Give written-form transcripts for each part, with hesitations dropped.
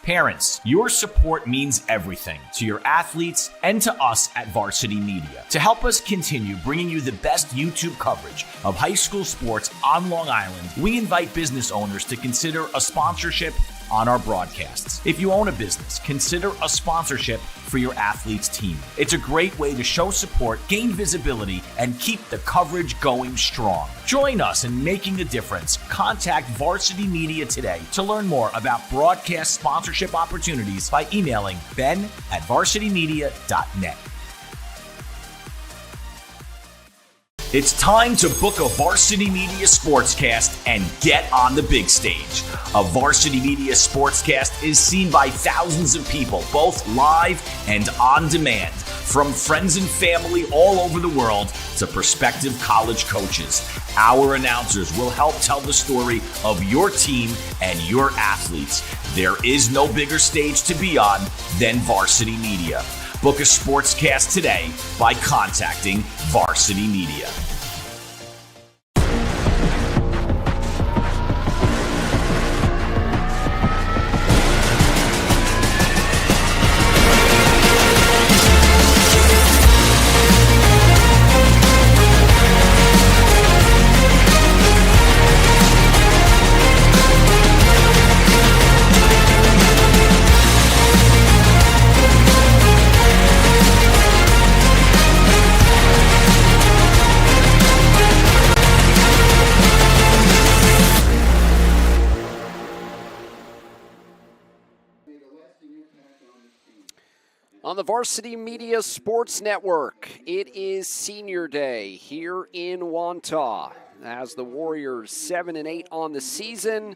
Parents, your support means everything to your athletes and to us at Varsity Media. To help us continue bringing you the best YouTube coverage of high school sports on Long Island, we invite business owners to consider a sponsorship on our broadcasts. If you own a business, consider a sponsorship for your athlete's team. It's a great way to show support, gain visibility, and keep the coverage going strong. Join us in making a difference. Contact Varsity Media today to learn more about broadcast sponsorship opportunities by emailing ben@varsitymedia.net. It's time to book a Varsity Media Sportscast and get on the big stage. A Varsity Media Sportscast is seen by thousands of people, both live and on demand, from friends and family all over the world to prospective college coaches. Our announcers will help tell the story of your team and your athletes. There is no bigger stage to be on than Varsity Media. Book a sportscast today by contacting Varsity Media. On the Varsity Media Sports Network, it is Senior Day here in Wantagh. As the Warriors 7-8 on the season,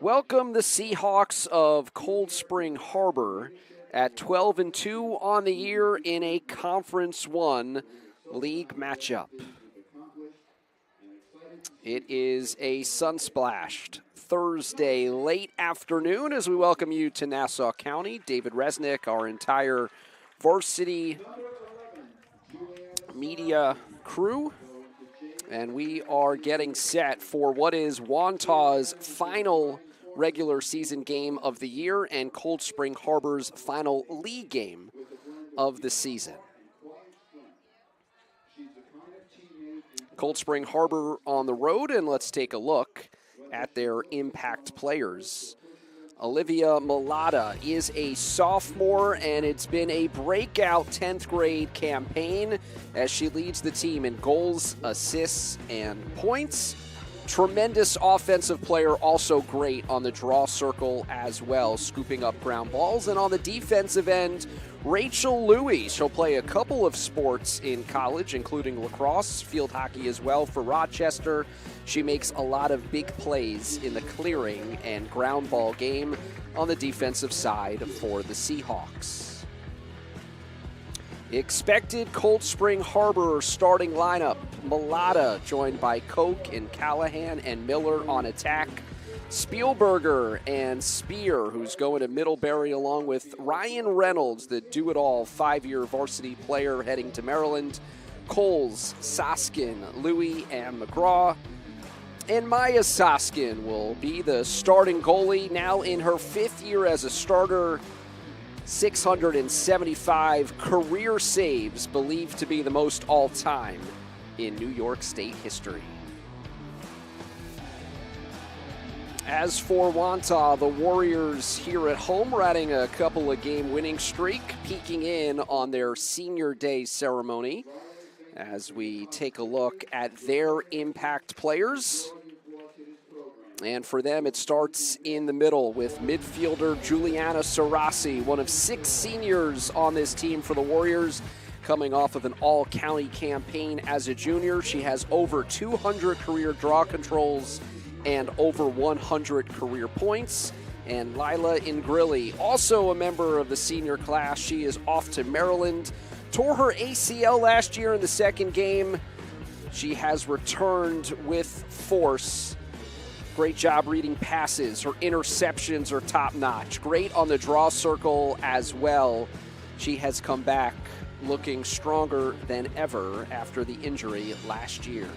welcome the Seahawks of Cold Spring Harbor at 12-2 on the year in a Conference 1 league matchup. It is a sun-splashed Thursday late afternoon as we welcome you to Nassau County. David Resnick, our entire Varsity Media crew, and we are getting set for what is Wantagh's final regular season game of the year and Cold Spring Harbor's final league game of the season. Cold Spring Harbor on the road, and let's take a look at their impact players. Olivia Malata is a sophomore, and it's been a breakout 10th grade campaign as she leads the team in goals, assists, and points. Tremendous offensive player, also great on the draw circle as well, scooping up ground balls. And on the defensive end, Rachel Louie. She'll play a couple of sports in college, including lacrosse, field hockey as well for Rochester. She makes a lot of big plays in the clearing and ground ball game on the defensive side for the Seahawks. Expected Cold Spring Harbor starting lineup. Malata joined by Koch and Callahan and Miller on attack. Spielberger and Spear, who's going to Middlebury, along with Ryan Reynolds, the do-it-all 5-year varsity player heading to Maryland. Coles, Soskin, Louie, and McGraw. And Maya Soskin will be the starting goalie, now in her 5th year as a starter. 675 career saves, believed to be the most all-time in New York State history. As for Wantagh, the Warriors here at home riding a couple of game winning streak, peeking in on their Senior Day ceremony as we take a look at their impact players. And for them, it starts in the middle with midfielder Juliana Sarasi, one of 6 seniors on this team for the Warriors, coming off of an all-county campaign as a junior. She has over 200 career draw controls and over 100 career points. And Lila Ingrilli, also a member of the senior class. She is off to Maryland. Tore her ACL last year in the second game. She has returned with force. Great job reading passes. Her interceptions are top-notch. Great on the draw circle as well. She has come back looking stronger than ever after the injury last year.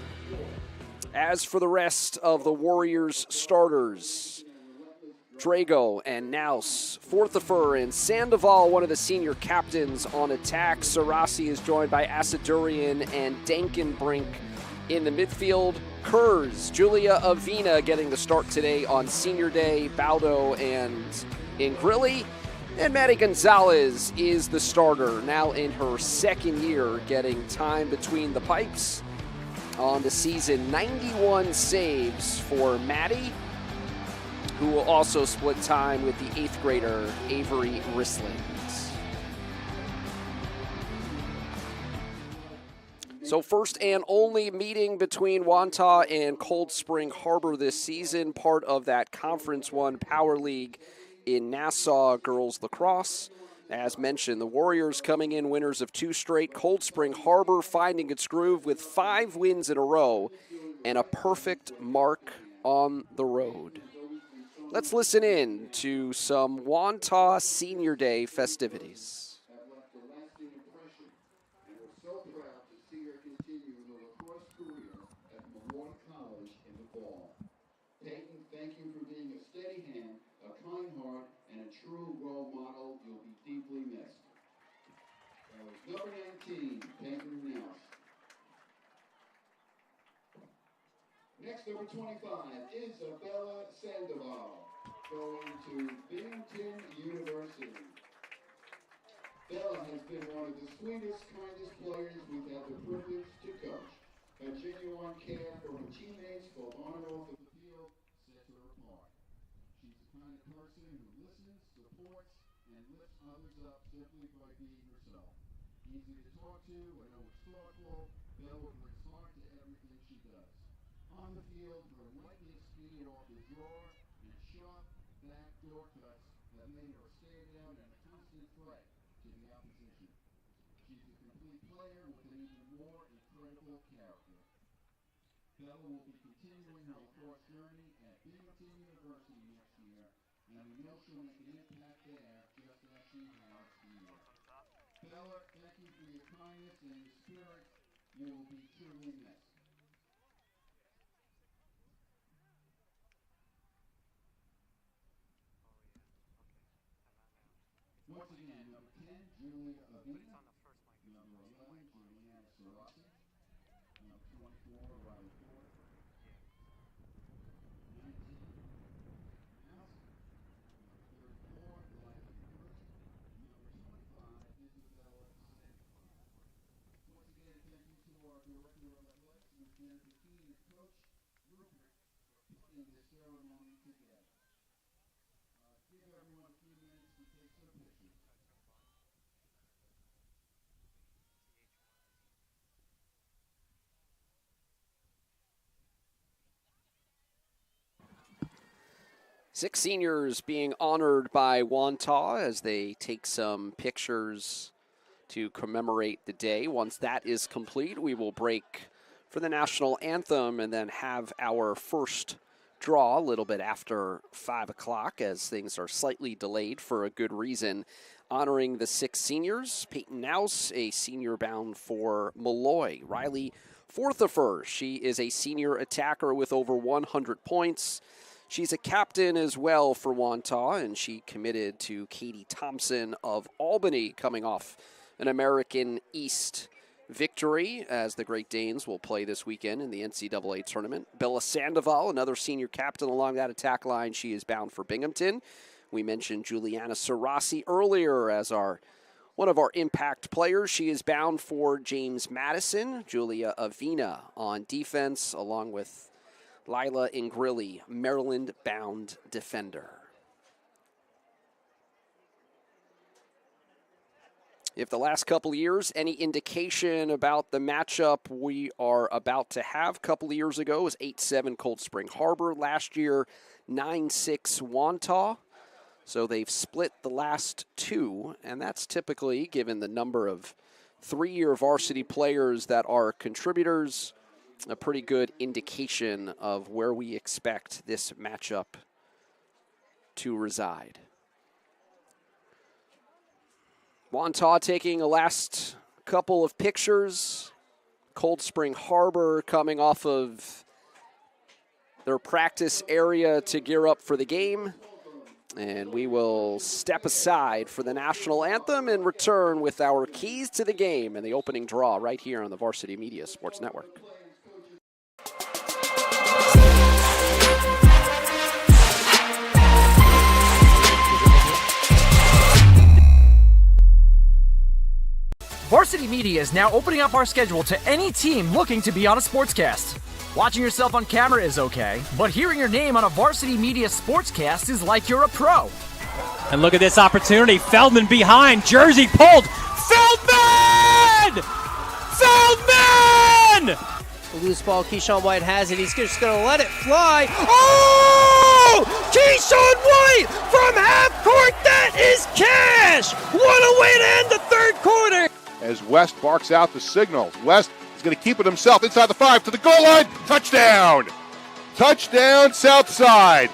As for the rest of the Warriors starters, Drago and Naus, Forthifer and Sandoval, one of the senior captains on attack. Sarasi is joined by Asadurian and Dankenbrink in the midfield. Kurz, Julia Avina getting the start today on senior day. Baldo and Ingrilli. And Maddie Gonzalez is the starter, now in her second year, getting time between the pipes on the season. 91 saves for Maddie, who will also split time with the 8th grader, Avery Rislings. So first and only meeting between Wantagh and Cold Spring Harbor this season, part of that Conference 1 Power League in Nassau girls lacrosse. As mentioned, the Warriors coming in winners of 2 straight. Cold Spring Harbor finding its groove with 5 wins in a row and a perfect mark on the road. Let's listen in to some Wantagh Senior Day festivities. Thank you for being a steady hand, a kind heart, and a true role model. You'll be deeply missed. That was number 19, Peyton Naus. Next, number 25, Isabella Sandoval, going to Binghamton University. Bella has been one of the sweetest, kindest players we've had the privilege to coach. Her genuine care for her teammates, both on and off of the field, sets her apart. She's the kind of person who listens, supports, and lifts others up simply by being herself. Easy to talk to and always thoughtful, Bella brings heart to everything she does. On the field, her lightning speed off the draw and sharp backdoor cuts have made her stand out and a constant threat to the opposition. She's a complete player with an even more incredible character. Bella will be continuing her lacrosse journey at Binghamton University next year, and we know she'll make an impact there just as she has here. Bella, thank you for your kindness and your spirit. You will be truly missed. Once again, number 10, Julia Avina. Number 11, Juliana Sarasi. Number 24, Riley Ford. 19, Naus. Number 34, Eliza Kurz. Number 25, Isabella Sandoval. Once again, thank you to our Director of Athletics, Ms. Jennifer Keene, and Coach Rupert for putting this ceremony together. Give everyone a few minutes to take some pictures. Six seniors being honored by Wantagh as they take some pictures to commemorate the day. Once that is complete, we will break for the national anthem and then have our first draw a little bit after 5 o'clock as things are slightly delayed for a good reason. Honoring the 6 seniors, Peyton Naus, a senior bound for Malloy. Riley Forthifer, she is a senior attacker with over 100 points. She's a captain as well for Wantagh, and she committed to Katie Thompson of Albany, coming off an American East victory, as the Great Danes will play this weekend in the NCAA tournament. Bella Sandoval, another senior captain along that attack line. She is bound for Binghamton. We mentioned Juliana Sarasi earlier as one of our impact players. She is bound for James Madison. Julia Avina on defense, along with Lila Ingrilli, Maryland-bound defender. If the last couple of years, any indication about the matchup we are about to have, a couple of years ago was 8-7 Cold Spring Harbor. Last year, 9-6 Wantagh. So they've split the last 2, and that's typically, given the number of 3-year varsity players that are contributors, a pretty good indication of where we expect this matchup to reside. Wantagh taking a last couple of pictures. Cold Spring Harbor coming off of their practice area to gear up for the game. And we will step aside for the national anthem and return with our keys to the game and the opening draw right here on the Varsity Media Sports Network. Varsity Media is now opening up our schedule to any team looking to be on a sportscast. Watching yourself on camera is okay, but hearing your name on a Varsity Media sportscast is like you're a pro. And look at this opportunity. Feldman behind. Jersey pulled. Feldman! Feldman! Loose ball, Keyshawn White has it. He's just going to let it fly. Oh! Keyshawn White from half court. That is cash! What a way to end the third quarter! As West barks out the signal. West is going to keep it himself inside the 5 to the goal line. Touchdown! Touchdown, Southside.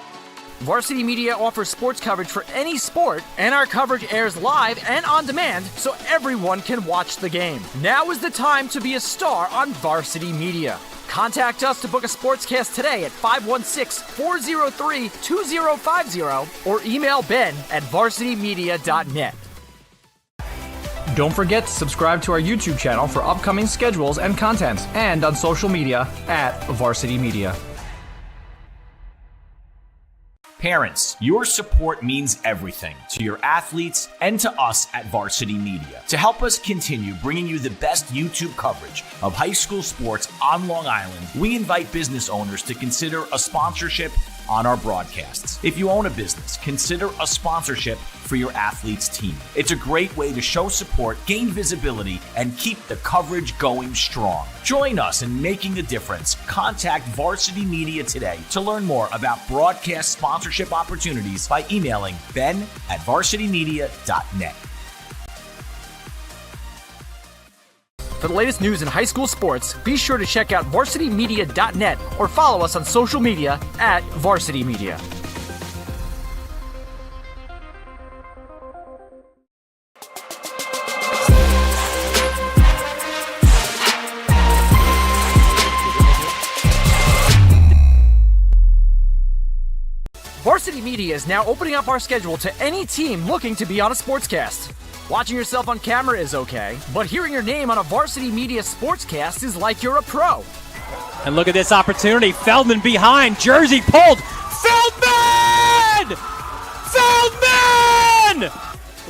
Varsity Media offers sports coverage for any sport, and our coverage airs live and on demand so everyone can watch the game. Now is the time to be a star on Varsity Media. Contact us to book a sportscast today at 516-403-2050 or email Ben at varsitymedia.net. Don't forget to subscribe to our YouTube channel for upcoming schedules and content, and on social media at Varsity Media. Parents, your support means everything to your athletes and to us at Varsity Media. To help us continue bringing you the best YouTube coverage of high school sports on Long Island, we invite business owners to consider a sponsorship on our broadcasts. If you own a business, consider a sponsorship for your athlete's team. It's a great way to show support, gain visibility, and keep the coverage going strong. Join us in making a difference. Contact Varsity Media today to learn more about broadcast sponsorship opportunities by emailing ben@varsitymedia.net. For the latest news in high school sports, be sure to check out varsitymedia.net or follow us on social media at Varsity Media. Varsity Media is now opening up our schedule to any team looking to be on a sportscast. Watching yourself on camera is okay, but hearing your name on a Varsity Media sportscast is like you're a pro. And look at this opportunity. Feldman behind. Jersey pulled. Feldman! Feldman!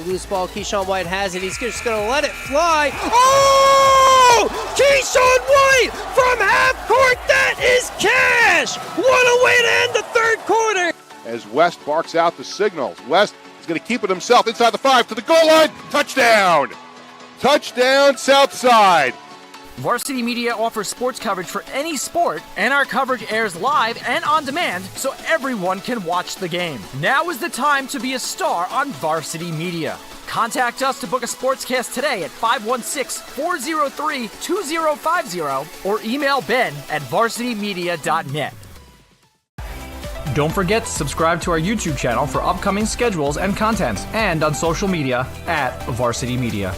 Loose ball, Keyshawn White has it. He's just going to let it fly. Oh! Keyshawn White from half court. That is cash! What a way to end the third quarter! As West barks out the signal. West is going to keep it himself inside the 5 to the goal line. Touchdown! Touchdown, Southside. Varsity Media offers sports coverage for any sport, and our coverage airs live and on demand so everyone can watch the game. Now is the time to be a star on Varsity Media. Contact us to book a sportscast today at 516-403-2050 or email Ben at varsitymedia.net. Don't forget to subscribe to our YouTube channel for upcoming schedules and content, and on social media at Varsity Media.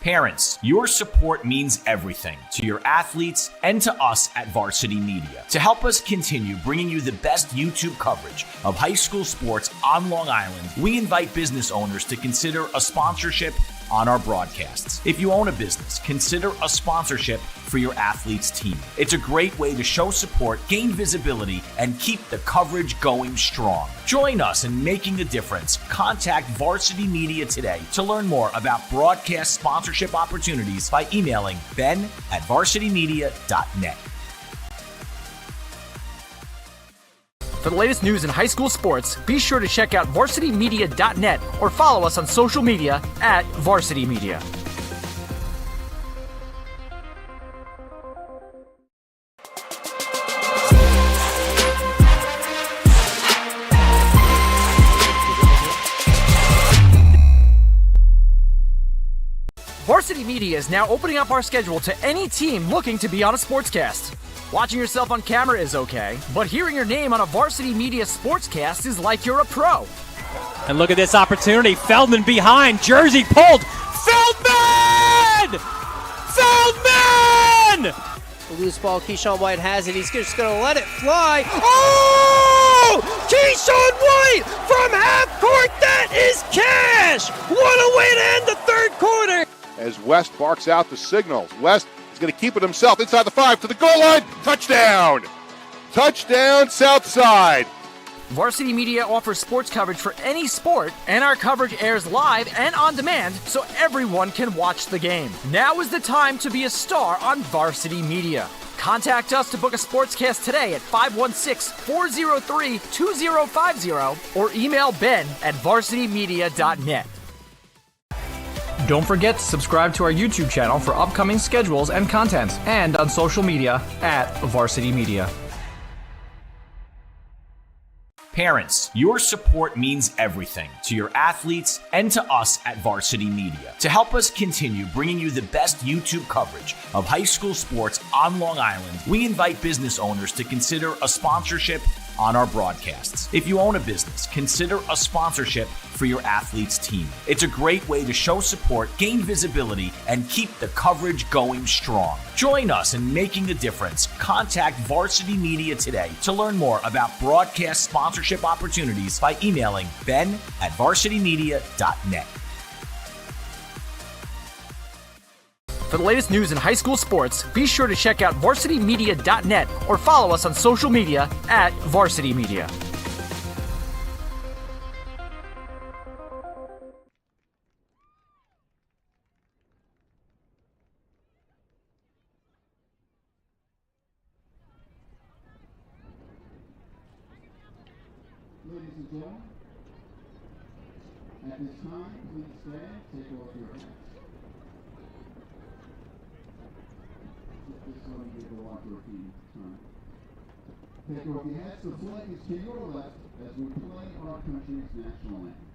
Parents, your support means everything to your athletes and to us at Varsity Media. To help us continue bringing you the best YouTube coverage of high school sports on Long Island, we invite business owners to consider a sponsorship on our broadcasts. If you own a business, consider a sponsorship for your athlete's team. It's a great way to show support, gain visibility, and keep the coverage going strong. Join us in making a difference. Contact Varsity Media today to learn more about broadcast sponsorship opportunities by emailing ben@varsitymedia.net. For the latest news in high school sports, be sure to check out varsitymedia.net or follow us on social media at Varsity Media. Varsity Media is now opening up our schedule to any team looking to be on a sportscast. Watching yourself on camera is okay, but hearing your name on a Varsity Media sportscast is like you're a pro. And look at this opportunity. Feldman behind. Jersey pulled. Feldman! Feldman! Loose ball, Keyshawn White has it. He's just going to let it fly. Oh! Oh! Keyshawn White from half court. That is cash. What a way to end the third quarter. As West barks out the signals. West is going to keep it himself inside the 5 to the goal line. Touchdown! Touchdown, Southside. Varsity Media offers sports coverage for any sport, and our coverage airs live and on demand so everyone can watch the game. Now is the time to be a star on Varsity Media. Contact us to book a SPORTSCAST today at 516-403-2050 or email ben@varsitymedia.net. Don't forget to subscribe to our YouTube channel for upcoming schedules and content, and on social media @Varsity Media. Parents, your support means everything to your athletes and to us at Varsity Media. To help us continue bringing you the best YouTube coverage of high school sports on Long Island, we invite business owners to consider a sponsorship on our broadcasts. If you own a business, consider a sponsorship for your athlete's team. It's a great way to show support, gain visibility, and keep the coverage going strong. Join us in making a difference. Contact Varsity Media today to learn more about broadcast sponsorship opportunities by emailing ben@varsitymedia.net. For the latest news in high school sports, be sure to check out varsitymedia.net or follow us on social media @Varsity Media. Ladies and gentlemen, at this time, please stand, take off your hats. This one will go on for a few times. Take off your hats. The flag is to your left as we play our country's national anthem.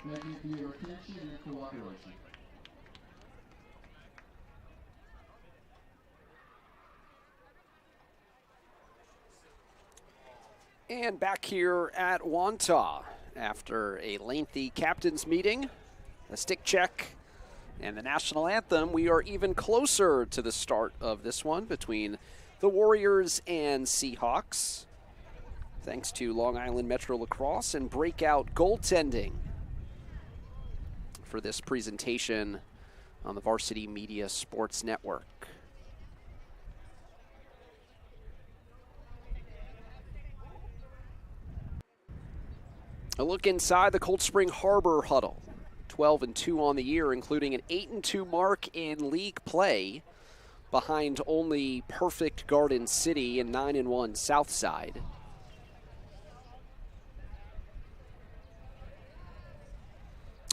Thank you for your attention and cooperation. And back here at Wantagh after a lengthy captain's meeting, a stick check, and the national anthem, we are even closer to the start of this one between the Warriors and Seahawks, thanks to Long Island Metro Lacrosse and breakout goaltending for this presentation on the Varsity Media Sports Network. A look inside the Cold Spring Harbor huddle. 12-2 on the year, including an 8-2 mark in league play, behind only perfect Garden City and 9-1 Southside.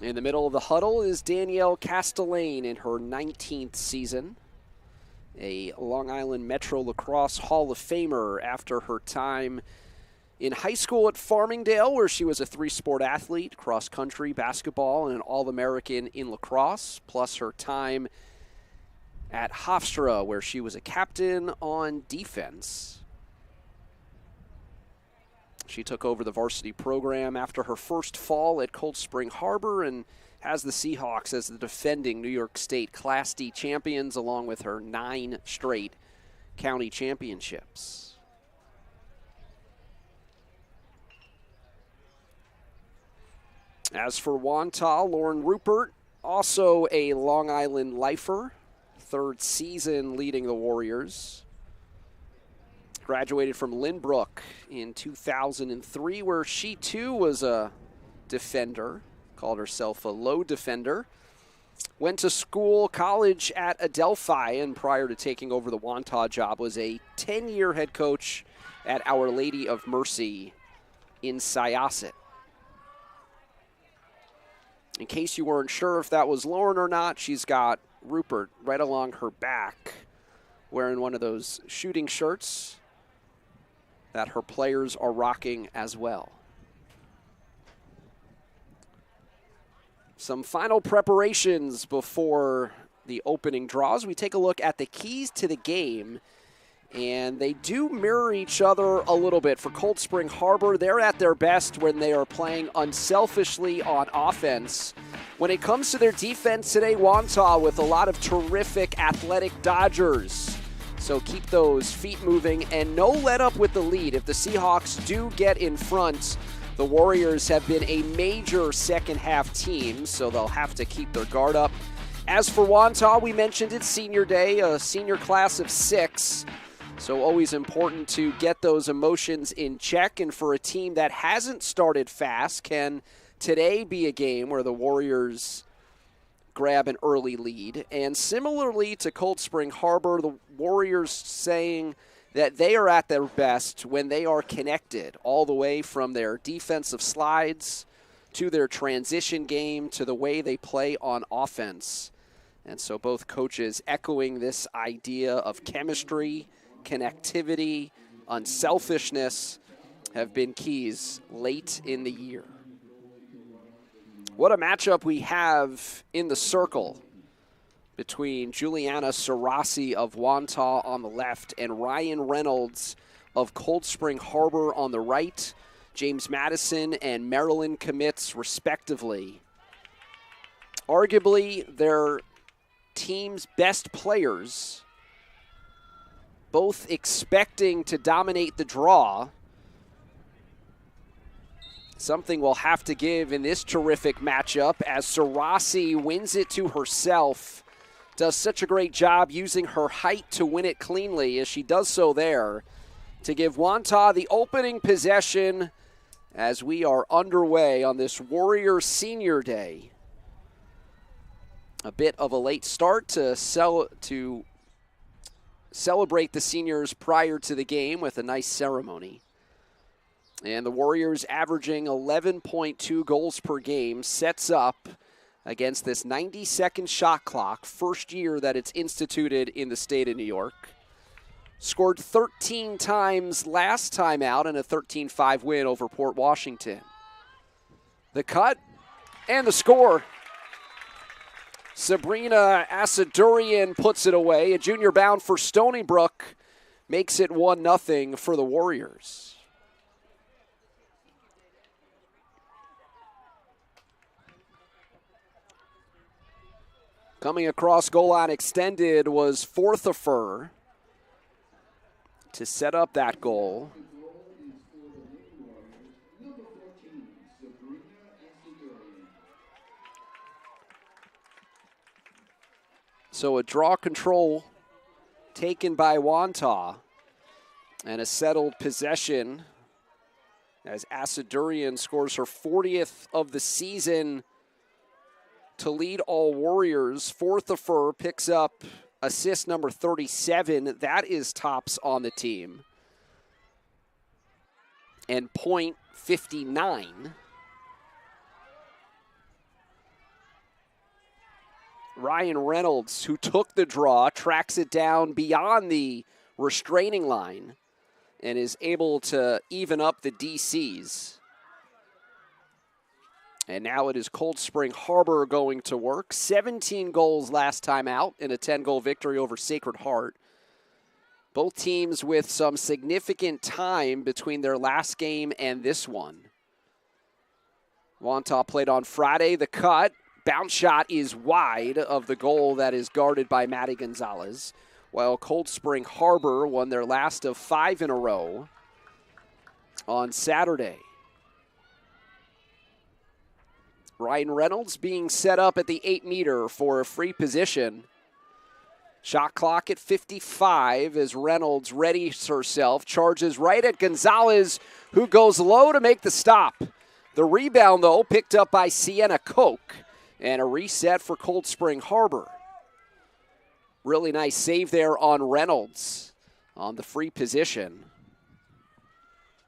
In the middle of the huddle is Danielle Castellane in her 19th season, a Long Island Metro Lacrosse Hall of Famer after her time in high school at Farmingdale, where she was a three-sport athlete, cross-country, basketball, and an All-American in lacrosse, plus her time at Hofstra, where she was a captain on defense. She took over the varsity program after her first fall at Cold Spring Harbor and has the Seahawks as the defending New York State Class D champions, along with her 9 straight county championships. As for Wantagh, Lauren Rupert, also a Long Island lifer, 3rd season leading the Warriors. Graduated from Lynbrook in 2003, where she too was a defender, called herself a low defender. Went to college at Adelphi, and prior to taking over the Wantagh job was a 10-year head coach at Our Lady of Mercy in Syosset. In case you weren't sure if that was Lauren or not, she's got Rupert right along her back, wearing one of those shooting shirts that her players are rocking as well. Some final preparations before the opening draws. We take a look at the keys to the game, and they do mirror each other a little bit. For Cold Spring Harbor, they're at their best when they are playing unselfishly on offense. When it comes to their defense today, Wantagh with a lot of terrific athletic dodgers. So keep those feet moving and no let up with the lead. If the Seahawks do get in front, the Warriors have been a major second half team, so they'll have to keep their guard up. As for Wantagh, we mentioned it's senior day, a senior class of 6. So always important to get those emotions in check. And for a team that hasn't started fast, can today be a game where the Warriors grab an early lead? And similarly to Cold Spring Harbor, the Warriors saying that they are at their best when they are connected, all the way from their defensive slides to their transition game to the way they play on offense. And so both coaches echoing this idea of chemistry, connectivity, unselfishness have been keys late in the year. What a matchup we have in the circle between Juliana Sarasi of Wantagh on the left and Ryan Reynolds of Cold Spring Harbor on the right. James Madison and Marilyn Commits, respectively. Arguably their team's best players, both expecting to dominate the draw. Something we'll have to give in this terrific matchup as Sarasi wins it to herself. Does such a great job using her height to win it cleanly as she does so there to give Wantagh the opening possession as we are underway on this Warrior Senior Day. A bit of a late start to celebrate the seniors prior to the game with a nice ceremony. And the Warriors averaging 11.2 goals per game sets up against this 90-second shot clock, first year that it's instituted in the state of New York. Scored 13 times last time out in a 13-5 win over Port Washington. The cut and the score. Sabrina Asadurian puts it away. A junior bound for Stony Brook makes it 1-0 for the Warriors. Coming across goal line extended was Forthifer to set up that goal. So a draw control taken by Wantagh and a settled possession as Asadurian scores her 40th of the season to lead all Warriors. Forthifer picks up assist number 37. That is tops on the team. And point 59. Ryan Reynolds, who took the draw, tracks it down beyond the restraining line and is able to even up the DCs. And now it is Cold Spring Harbor going to work. 17 goals last time out in a 10-goal victory over Sacred Heart. Both teams with some significant time between their last game and this one. Wantagh played on Friday. The cut Bounce shot is wide of the goal that is guarded by Maddie Gonzalez, while Cold Spring Harbor won their last of 5 in a row on Saturday. Ryan Reynolds being set up at the 8-meter for a free position. Shot clock at 55 as Reynolds readies herself, charges right at Gonzalez, who goes low to make the stop. The rebound, though, picked up by Sienna Koch, and a reset for Cold Spring Harbor. Really nice save there on Reynolds on the free position.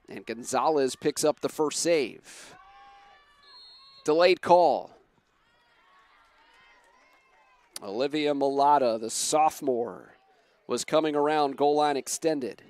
And Gonzalez picks up the first save. Delayed call. Olivia Mulata, the sophomore, was coming around goal line extended.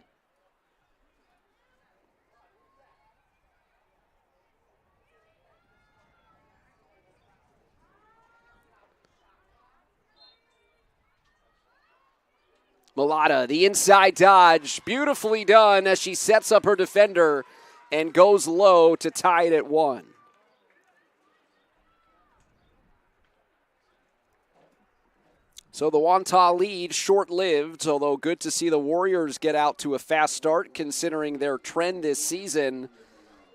Mulata, the inside dodge, beautifully done as she sets up her defender and goes low to tie it at 1. So the Wantagh lead, short-lived, although good to see the Warriors get out to a fast start considering their trend this season.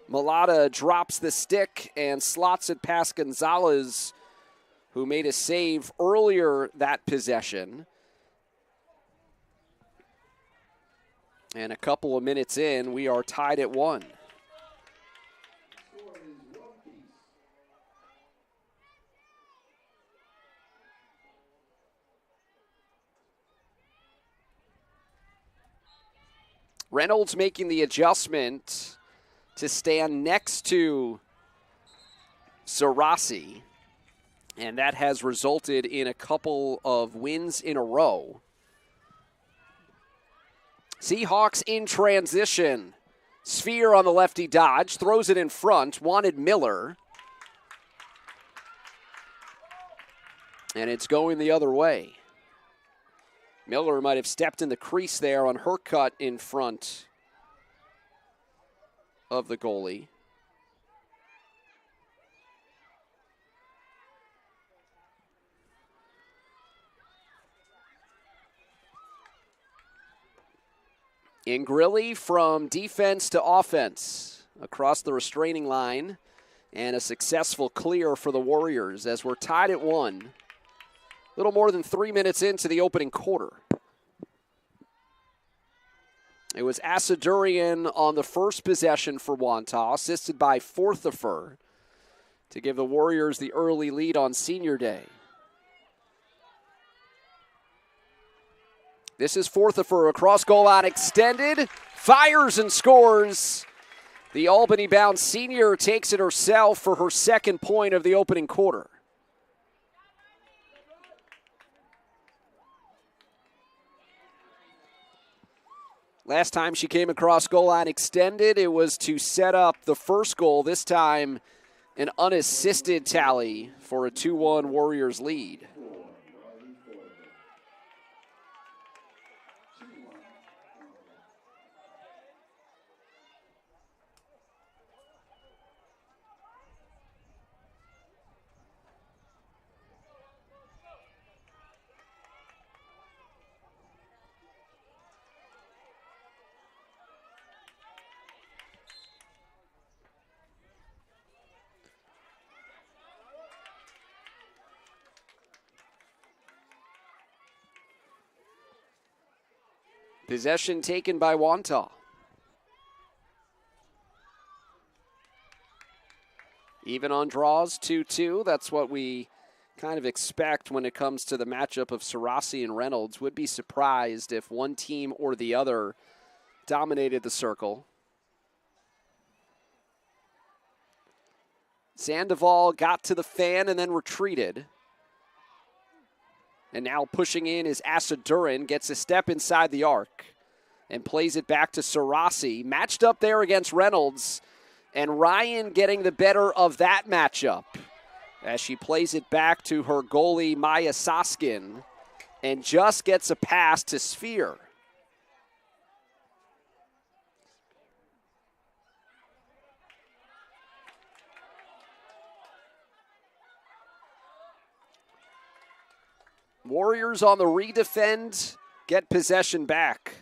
Mulata drops the stick and slots it past Gonzalez, who made a save earlier that possession. And a couple of minutes in, we are tied at 1. Reynolds making the adjustment to stand next to Sarasi, and that has resulted in a couple of wins in a row. Seahawks in transition. Sphere on the lefty dodge, throws it in front, wanted Miller. And it's going the other way. Miller might have stepped in the crease there on her cut in front of the goalie. Ingrilli from defense to offense across the restraining line, and a successful clear for the Warriors as we're tied at 1. A little more than 3 minutes into the opening quarter. It was Asadurian on the first possession for Wantagh, assisted by Forthifer to give the Warriors the early lead on Senior Day. This is Forthifer across goal line extended, fires and scores. The Albany-bound senior takes it herself for her second point of the opening quarter. Last time she came across goal line extended, it was to set up the first goal. This time, an unassisted tally for a 2-1 Warriors lead. Possession taken by Wantagh. Even on draws, 2-2. That's what we kind of expect when it comes to the matchup of Sarasi and Reynolds. Would be surprised if one team or the other dominated the circle. Sandoval got to the fan and then retreated. And now pushing in is Asadurin, gets a step inside the arc and plays it back to Sarasi. Matched up there against Reynolds, and Ryan getting the better of that matchup as she plays it back to her goalie, Maya Soskin, and just gets a pass to Sphere. Warriors on the redefend, get possession back.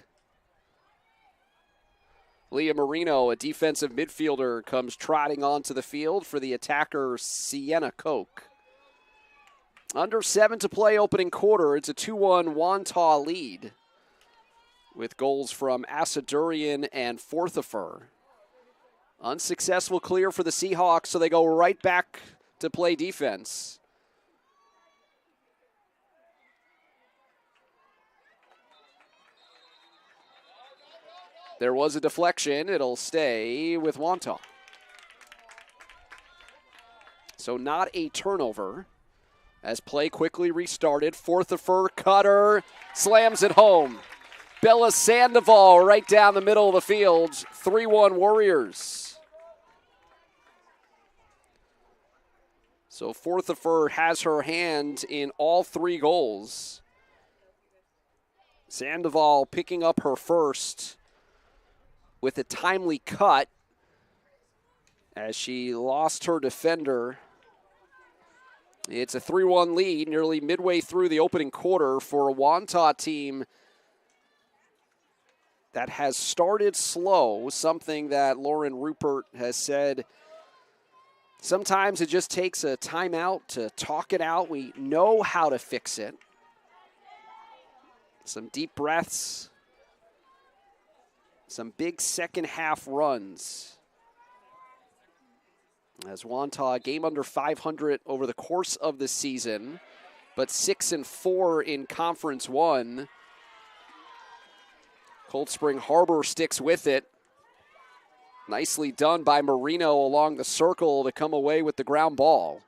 Leah Marino, a defensive midfielder, comes trotting onto the field for the attacker Sienna Koch. Under 7 to play opening quarter. It's a 2-1 Wantagh lead with goals from Asadurian and Forthifer. Unsuccessful clear for the Seahawks, so they go right back to play defense. There was a deflection. It'll stay with Wantagh. So not a turnover as play quickly restarted. Forthifer, cutter, slams it home. Bella Sandoval right down the middle of the field. 3-1 Warriors. So Forthifer has her hand in all 3 goals. Sandoval picking up her first with a timely cut as she lost her defender. It's a 3-1 lead nearly midway through the opening quarter for a Wantagh team that has started slow, something that Lauren Rupert has said sometimes it just takes a timeout to talk it out. We know how to fix it. Some deep breaths. Some big second half runs. As Wantagh, game under 500 over the course of the season, but 6-4 in Conference 1. Cold Spring Harbor sticks with it. Nicely done by Marino along the circle to come away with the ground ball.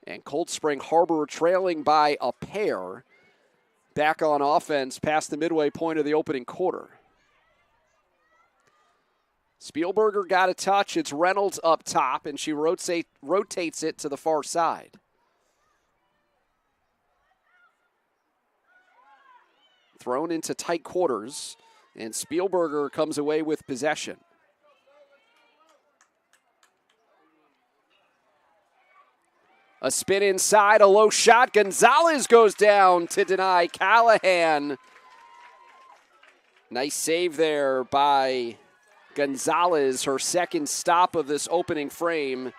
And Cold Spring Harbor trailing by a pair back on offense past the midway point of the opening quarter. Spielberger got a touch. It's Reynolds up top, and she rotates it to the far side. Thrown into tight quarters, and Spielberger comes away with possession. A spin inside, a low shot. Gonzalez goes down to deny Callahan. Nice save there by Gonzalez, her second stop of this opening frame,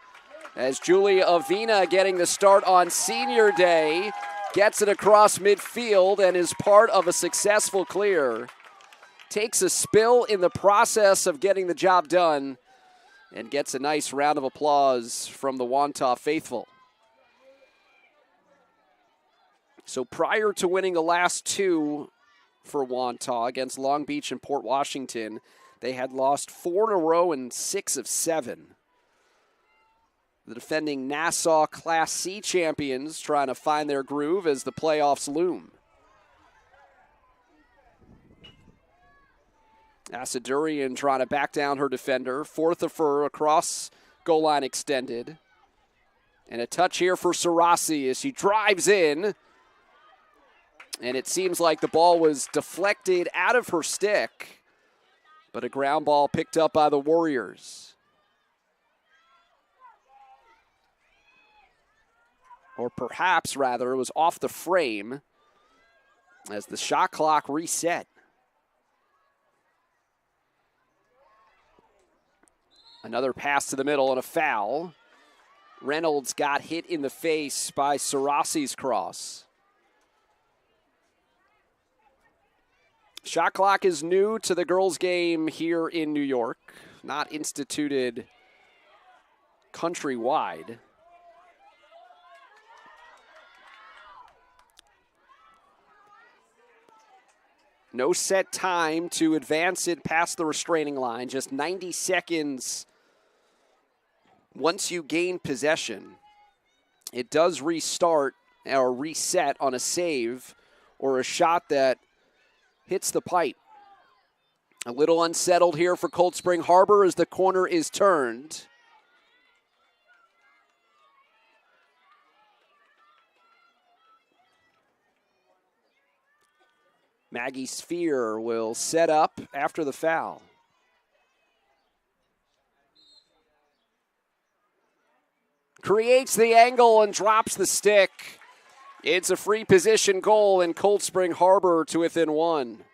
as Julia Avina, getting the start on senior day, gets it across midfield and is part of a successful clear. Takes a spill in the process of getting the job done and gets a nice round of applause from the Wantagh faithful. So prior to winning the last 2 for Wantagh against Long Beach and Port Washington, they had lost 4 in a row and 6 of 7. The defending Nassau Class C champions trying to find their groove as the playoffs loom. Asadurian trying to back down her defender. Forthifer across goal line extended. And a touch here for Sarasi as she drives in. And it seems like the ball was deflected out of her stick. But a ground ball picked up by the Warriors. Or perhaps, rather, it was off the frame as the shot clock reset. Another pass to the middle and a foul. Reynolds got hit in the face by Sarasi's cross. Shot clock is new to the girls' game here in New York, not instituted countrywide. No set time to advance it past the restraining line, just 90 seconds once you gain possession. It does restart or reset on a save or a shot that hits the pipe. A little unsettled here for Cold Spring Harbor as the corner is turned. Maggie Sphere will set up after the foul. Creates the angle and drops the stick. It's a free position goal, and Cold Spring Harbor to within one.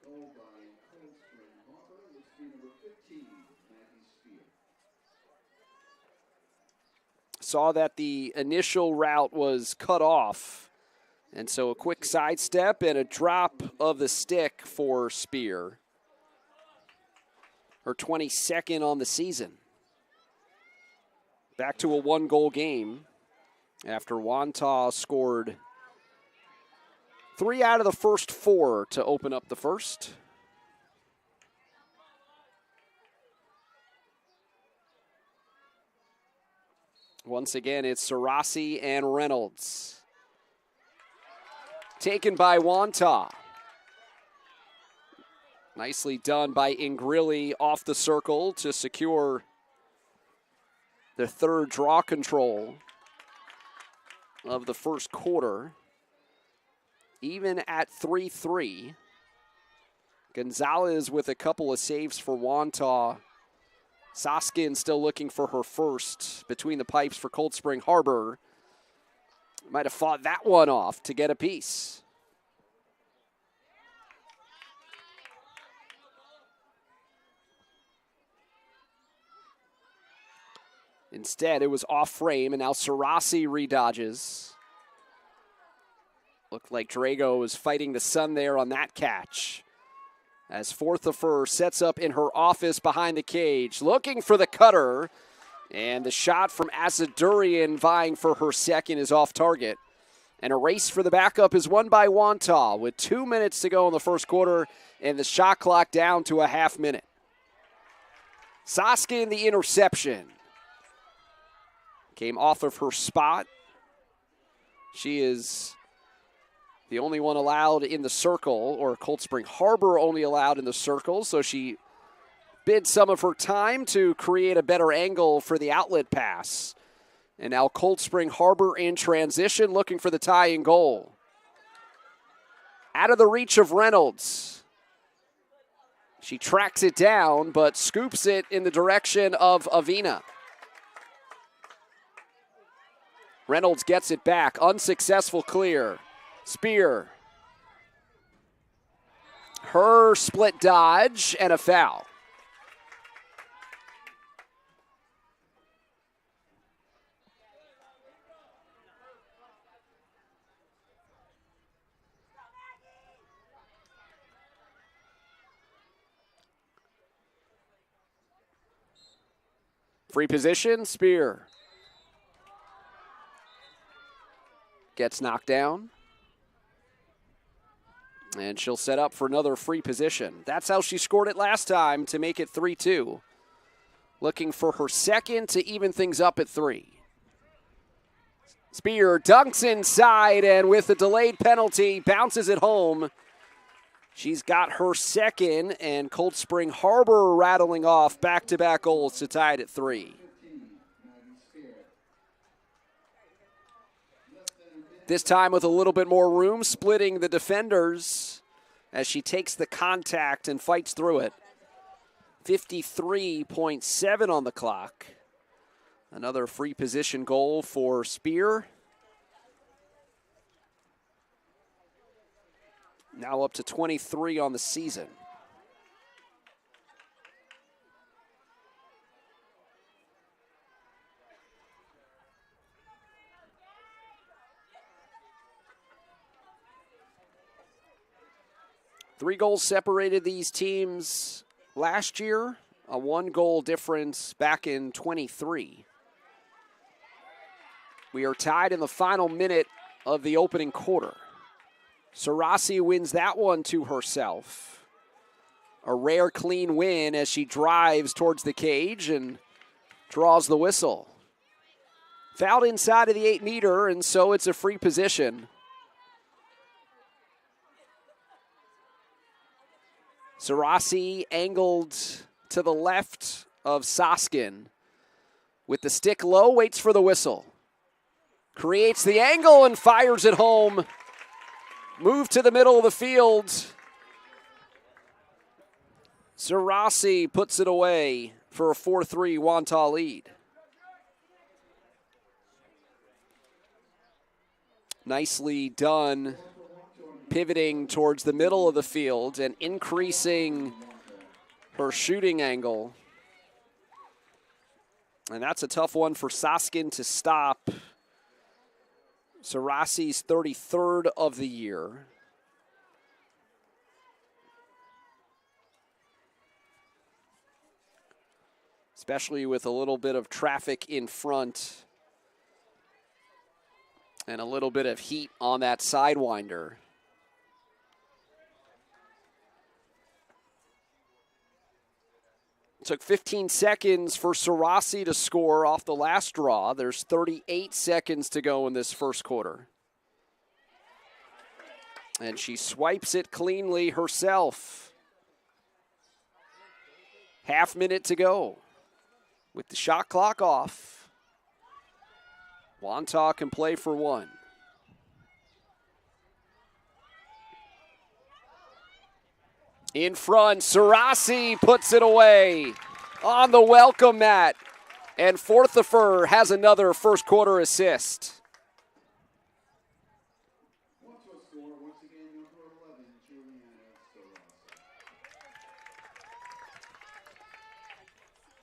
Goal by Cold Spring Harbor, looks to be number 15, Maggie Spear. Saw that the initial route was cut off, and so a quick sidestep and a drop of the stick for Spear. Her 22nd on the season. Back to a one-goal game after Wantagh scored 3 out of the first 4 to open up the first. Once again, it's Sarasi and Reynolds. Taken by Wantagh. Nicely done by Ingrilli off the circle to secure the third draw control of the first quarter. Even at 3-3, Gonzalez with a couple of saves for Wantagh. Soskin still looking for her first between the pipes for Cold Spring Harbor. Might have fought that one off to get a piece. Instead, it was off frame, and now Sarasi redodges. Looked like Drago was fighting the sun there on that catch. As Forthifer sets up in her office behind the cage, looking for the cutter. And the shot from Asadurian vying for her second is off target. And a race for the backup is won by Wantagh with 2 minutes to go in the first quarter and the shot clock down to a half minute. Soskin, the interception. Came off of her spot. She is the only one allowed in the circle, or Cold Spring Harbor only allowed in the circle, so she bid some of her time to create a better angle for the outlet pass. And now Cold Spring Harbor in transition, looking for the tying goal. Out of the reach of Reynolds. She tracks it down, but scoops it in the direction of Avina. Reynolds gets it back. Unsuccessful clear. Spear. Her split dodge and a foul. Free position, Spear. Gets knocked down. And she'll set up for another free position. That's how she scored it last time to make it 3-2. Looking for her second to even things up at 3. Spear dunks inside, and with a delayed penalty, bounces it home. She's got her second, and Cold Spring Harbor rattling off back-to-back goals to tie it at 3. This time with a little bit more room, splitting the defenders as she takes the contact and fights through it. 53.7 on the clock. Another free position goal for Spear. Now up to 23 on the season. Three goals separated these teams last year, a 1-goal difference back in 23. We are tied in the final minute of the opening quarter. Sarasi wins that one to herself. A rare clean win as she drives towards the cage and draws the whistle. Fouled inside of the 8-meter, and so it's a free position. Sarasi angled to the left of Soskin. With the stick low, waits for the whistle. Creates the angle and fires it home. Move to the middle of the field. Zarasi puts it away for a 4-3 Wantagh lead. Nicely done, pivoting towards the middle of the field and increasing her shooting angle. And that's a tough one for Soskin to stop. Zarasi's 33rd of the year. Especially with a little bit of traffic in front and a little bit of heat on that sidewinder. Took 15 seconds for Zarasi to score off the last draw. There's 38 seconds to go in this first quarter. And she swipes it cleanly herself. Half minute to go. With the shot clock off, Wantagh can play for one. In front, Zarasi puts it away on the welcome mat. And Forthifer has another first quarter assist.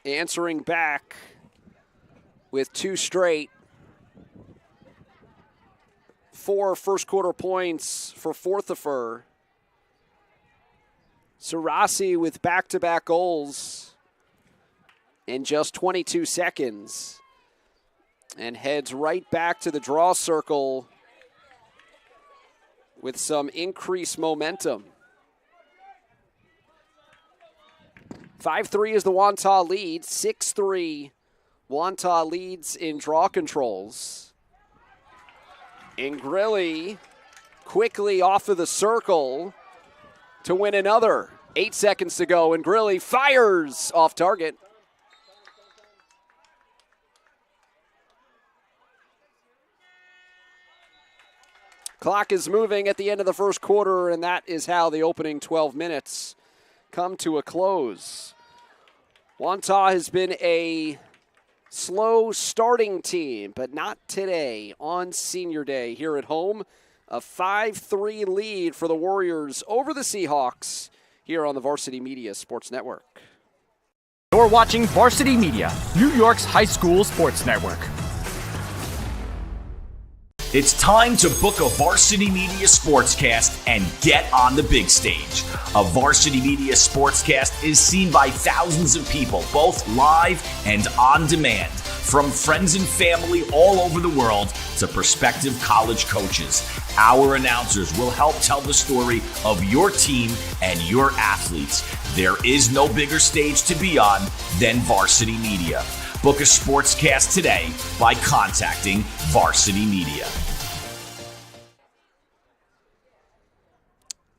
Answering back with two straight. 4 first quarter points for Forthifer. Zarasi with back-to-back goals in just 22 seconds. And heads right back to the draw circle with some increased momentum. 5-3 is the Wantagh lead. 6-3, Wantagh leads in draw controls. Ingrilli quickly off of the circle to win another. 8 seconds to go. Ingrilli fires off target. Clock is moving at the end of the first quarter, and that is how the opening 12 minutes come to a close. Wantagh has been a slow starting team, but not today on Senior Day here at home. A 5-3 lead for the Warriors over the Seahawks here on the Varsity Media Sports Network. You're watching Varsity Media, New York's high school sports network. It's time to book a Varsity Media Sportscast and get on the big stage. A Varsity Media Sportscast is seen by thousands of people, both live and on demand, from friends and family all over the world to prospective college coaches. Our announcers will help tell the story of your team and your athletes. There is no bigger stage to be on than Varsity Media. Book a sportscast today by contacting Varsity Media.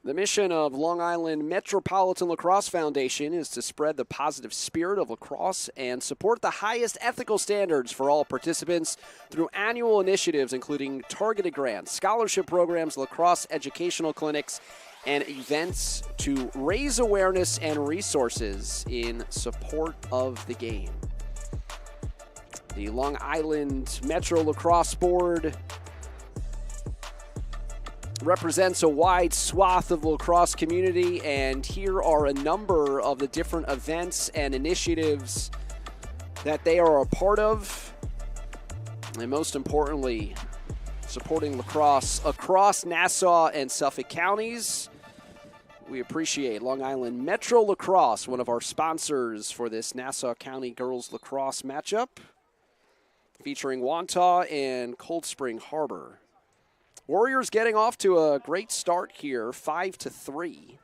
The mission of Long Island Metropolitan Lacrosse Foundation is to spread the positive spirit of lacrosse and support the highest ethical standards for all participants through annual initiatives including targeted grants, scholarship programs, lacrosse educational clinics, and events to raise awareness and resources in support of the game. The Long Island Metro Lacrosse Board represents a wide swath of the lacrosse community, and here are a number of the different events and initiatives that they are a part of, and most importantly, supporting lacrosse across Nassau and Suffolk counties. We appreciate Long Island Metro Lacrosse, one of our sponsors for this Nassau County girls lacrosse matchup, featuring Wantagh and Cold Spring Harbor. Warriors getting off to a great start here, 5-3.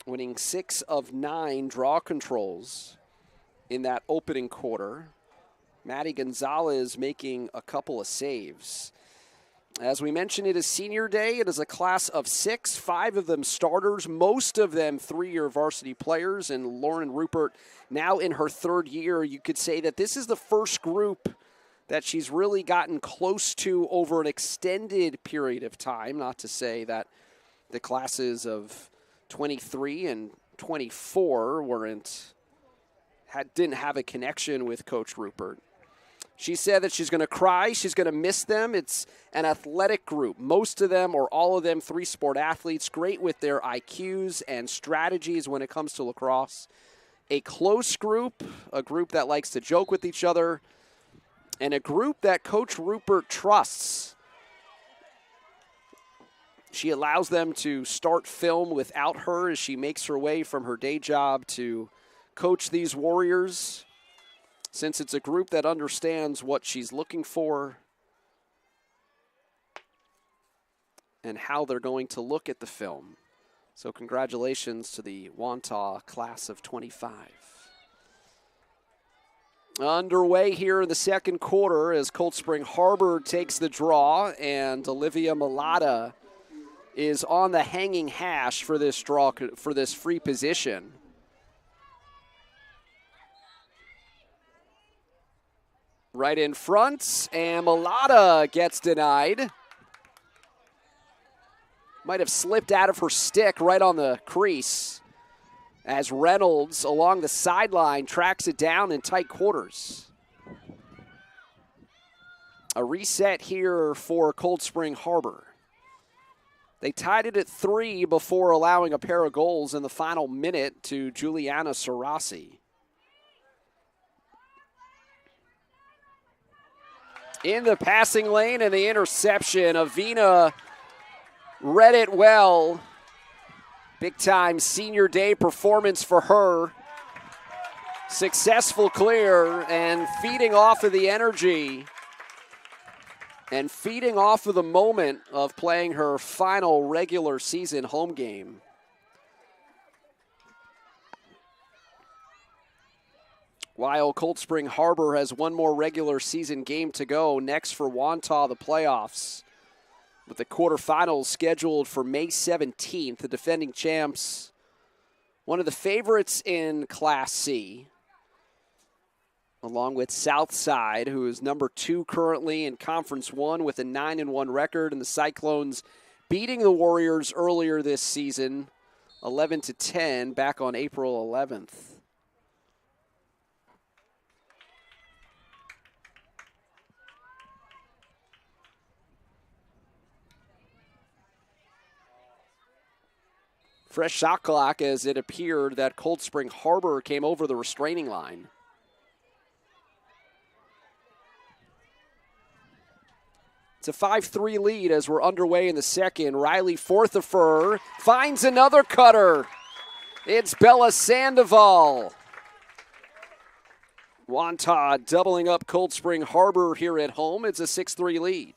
Winning 6 of 9 draw controls in that opening quarter. Maddie Gonzalez making a couple of saves. As we mentioned, it is Senior Day. It is a class of 6, 5 of them starters, most of them 3-year varsity players, and Lauren Rupert now in her 3rd year. You could say that this is the first group that she's really gotten close to over an extended period of time. Not to say that the classes of 23 and 24 didn't have a connection with Coach Rupert. She said that she's going to cry. She's going to miss them. It's an athletic group. Most of them or all of them three-sport athletes, great with their IQs and strategies when it comes to lacrosse. A close group, a group that likes to joke with each other, and a group that Coach Rupert trusts. She allows them to start film without her as she makes her way from her day job to coach these Warriors, since it's a group that understands what she's looking for and how they're going to look at the film. So congratulations to the Wantagh class of 25. Underway here in the second quarter as Cold Spring Harbor takes the draw, and Olivia Malata is on the hanging hash for this draw, for this free position. Right in front, and Malata gets denied. Might have slipped out of her stick right on the crease as Reynolds along the sideline tracks it down in tight quarters. A reset here for Cold Spring Harbor. They tied it at 3 before allowing a pair of goals in the final minute to Juliana Sarasi. In the passing lane and the interception, Avina read it well. Big time senior day performance for her. Successful clear and feeding off of the energy and feeding off of the moment of playing her final regular season home game. While Cold Spring Harbor has one more regular season game to go, next for Wantagh, the playoffs, with the quarterfinals scheduled for May 17th. The defending champs, one of the favorites in Class C, along with Southside, who is number 2 currently in Conference 1 with a 9-1 record, and the Cyclones beating the Warriors earlier this season, 11-10, back on April 11th. Fresh shot clock as it appeared that Cold Spring Harbor came over the restraining line. It's a 5-3 lead as we're underway in the second. Riley Forthifer finds another cutter. It's Bella Sandoval. Wantagh doubling up Cold Spring Harbor here at home. It's a 6-3 lead.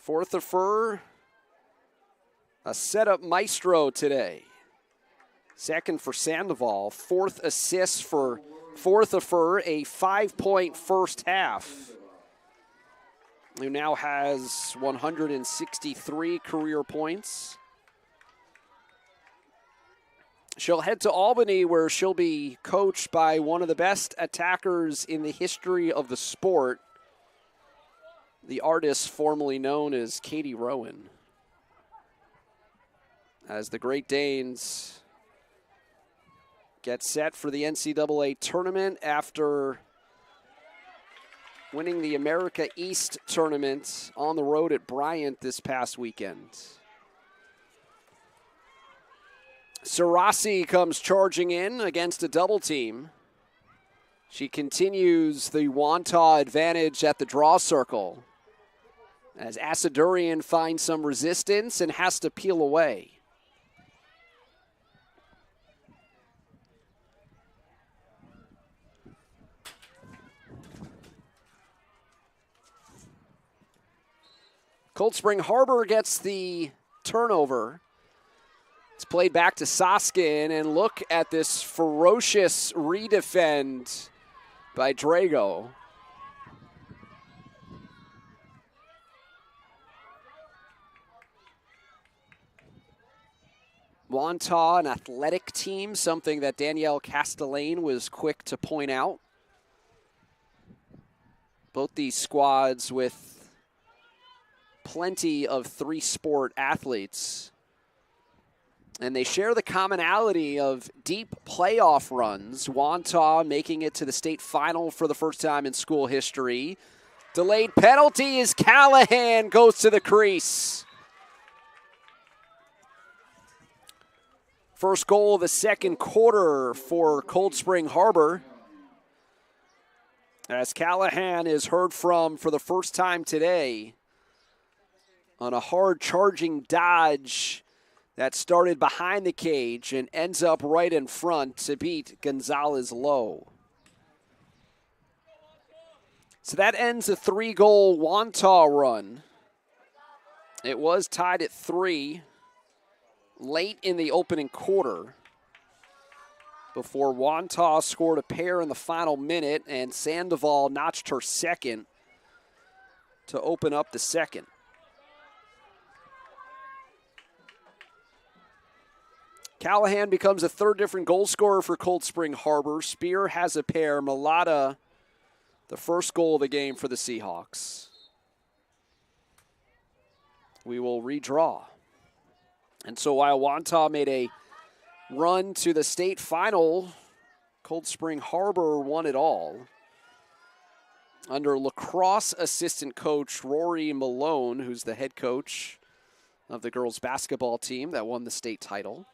Forthifer, a setup maestro today. Second for Sandoval, 4th assist for Forthifer, a 5-point first half. Who now has 163 career points. She'll head to Albany, where she'll be coached by one of the best attackers in the history of the sport, the artist formerly known as Katie Rowan. As the Great Danes get set for the NCAA tournament after winning the America East tournament on the road at Bryant this past weekend. Sarasi comes charging in against a double team. She continues the Wantagh advantage at the draw circle as Asadurian finds some resistance and has to peel away. Cold Spring Harbor gets the turnover. It's played back to Soskin, and look at this ferocious redefend by Drago. Wantagh, an athletic team, something that Danielle Castellane was quick to point out. Both these squads with plenty of three-sport athletes. And they share the commonality of deep playoff runs. Wantagh making it to the state final for the first time in school history. Delayed penalty as Callahan goes to the crease. First goal of the second quarter for Cold Spring Harbor. As Callahan is heard from for the first time today on a hard charging dodge that started behind the cage and ends up right in front to beat Gonzalez low. So that ends a 3-goal Wantagh run. It was tied at 3 late in the opening quarter before Wantagh scored a pair in the final minute and Sandoval notched her second to open up the second. Callahan becomes a third different goal scorer for Cold Spring Harbor. Spear has a pair. Mulata, the first goal of the game for the Seahawks. We will redraw. And so while Wantagh made a run to the state final, Cold Spring Harbor won it all. Under Lacrosse assistant coach Rory Malone, who's the head coach of the girls basketball team that won the state title.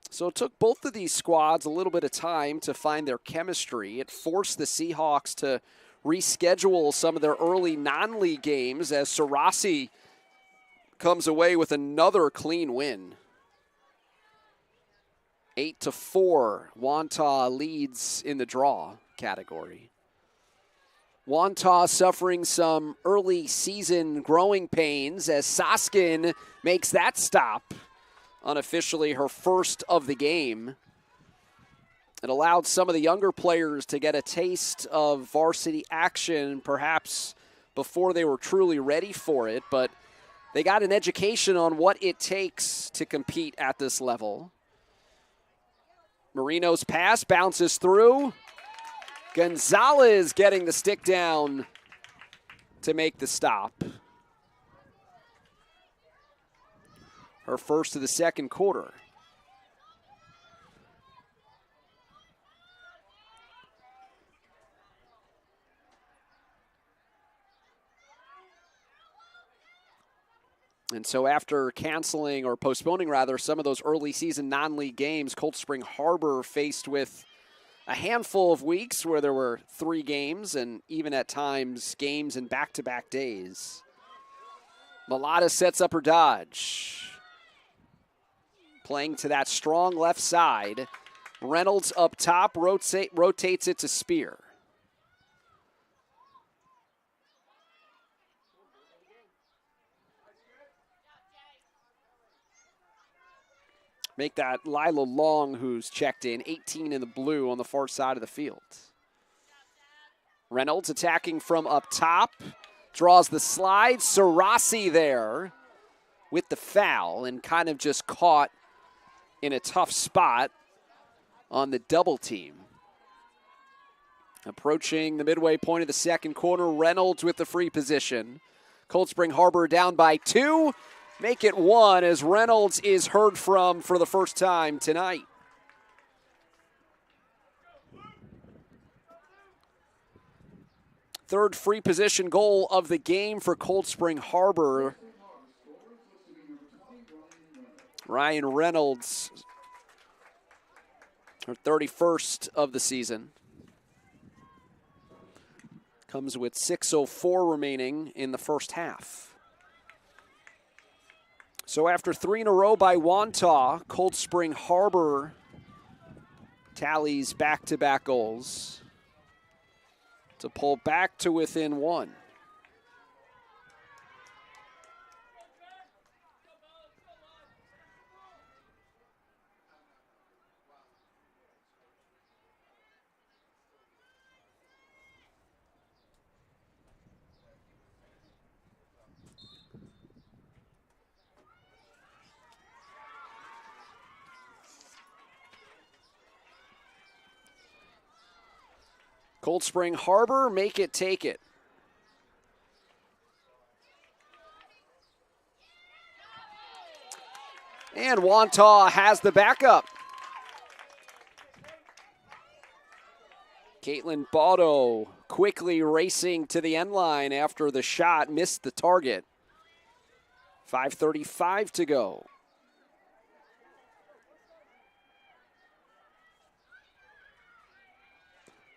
So it took both of these squads a little bit of time to find their chemistry. It forced the Seahawks to reschedule some of their early non-league games as Sarasi comes away with another clean win. 8-4, Wantagh leads in the draw category. Wantagh suffering some early season growing pains as Soskin makes that stop. Unofficially her first of the game. It allowed some of the younger players to get a taste of varsity action perhaps before they were truly ready for it, but they got an education on what it takes to compete at this level. Marino's pass bounces through. Gonzalez getting the stick down to make the stop. Her first of the second quarter. And so after canceling or postponing rather some of those early season non-league games, Cold Spring Harbor faced with a handful of weeks where there were 3 games and even at times games in back-to-back days. Mulata sets up her dodge. Playing to that strong left side. Reynolds up top, rotates it to Spear. Make that Lila Long, who's checked in, 18 in the blue on the far side of the field. Reynolds attacking from up top. Draws the slide. Sarasi there with the foul and kind of just caught in a tough spot on the double team. Approaching the midway point of the second quarter, Reynolds with the free position. Cold Spring Harbor down by 2. Make it 1 as Reynolds is heard from for the first time tonight. Third free position goal of the game for Cold Spring Harbor. Ryan Reynolds, her 31st of the season. Comes with 6:04 remaining in the first half. So after 3 in a row by Wantagh, Cold Spring Harbor tallies back-to-back goals to pull back to within 1. Cold Spring Harbor, make it, take it. And Wantagh has the backup. Caitlin Botto quickly racing to the end line after the shot missed the target. 5:35 to go.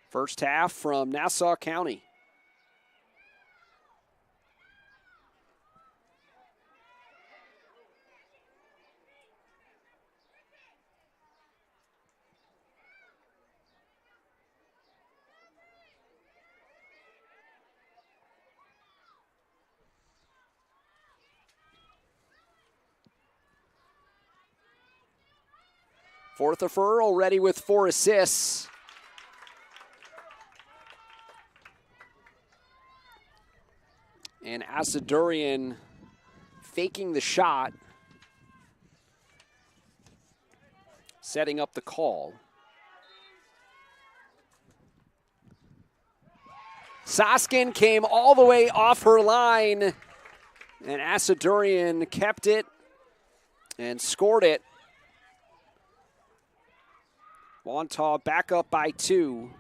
First half from Nassau County. Forthifer already with 4 assists. And Asadurian faking the shot, setting up the call. Soskin came all the way off her line, and Asadurian kept it and scored it. Wantagh back up by 2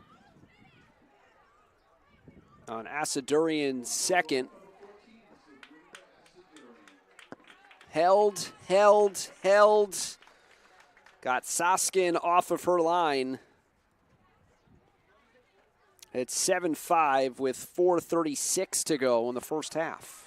on Asadurian's second. Held. Got Soskin off of her line. It's 7-5 with 4:36 to go in the first half.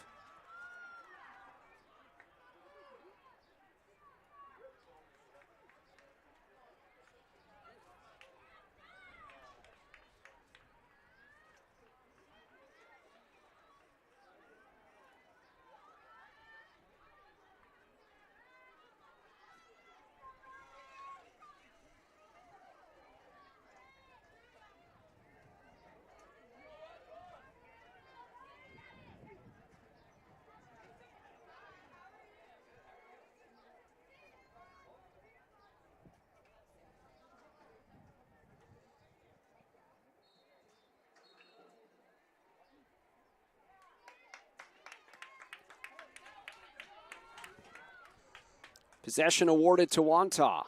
Possession awarded to Wantagh.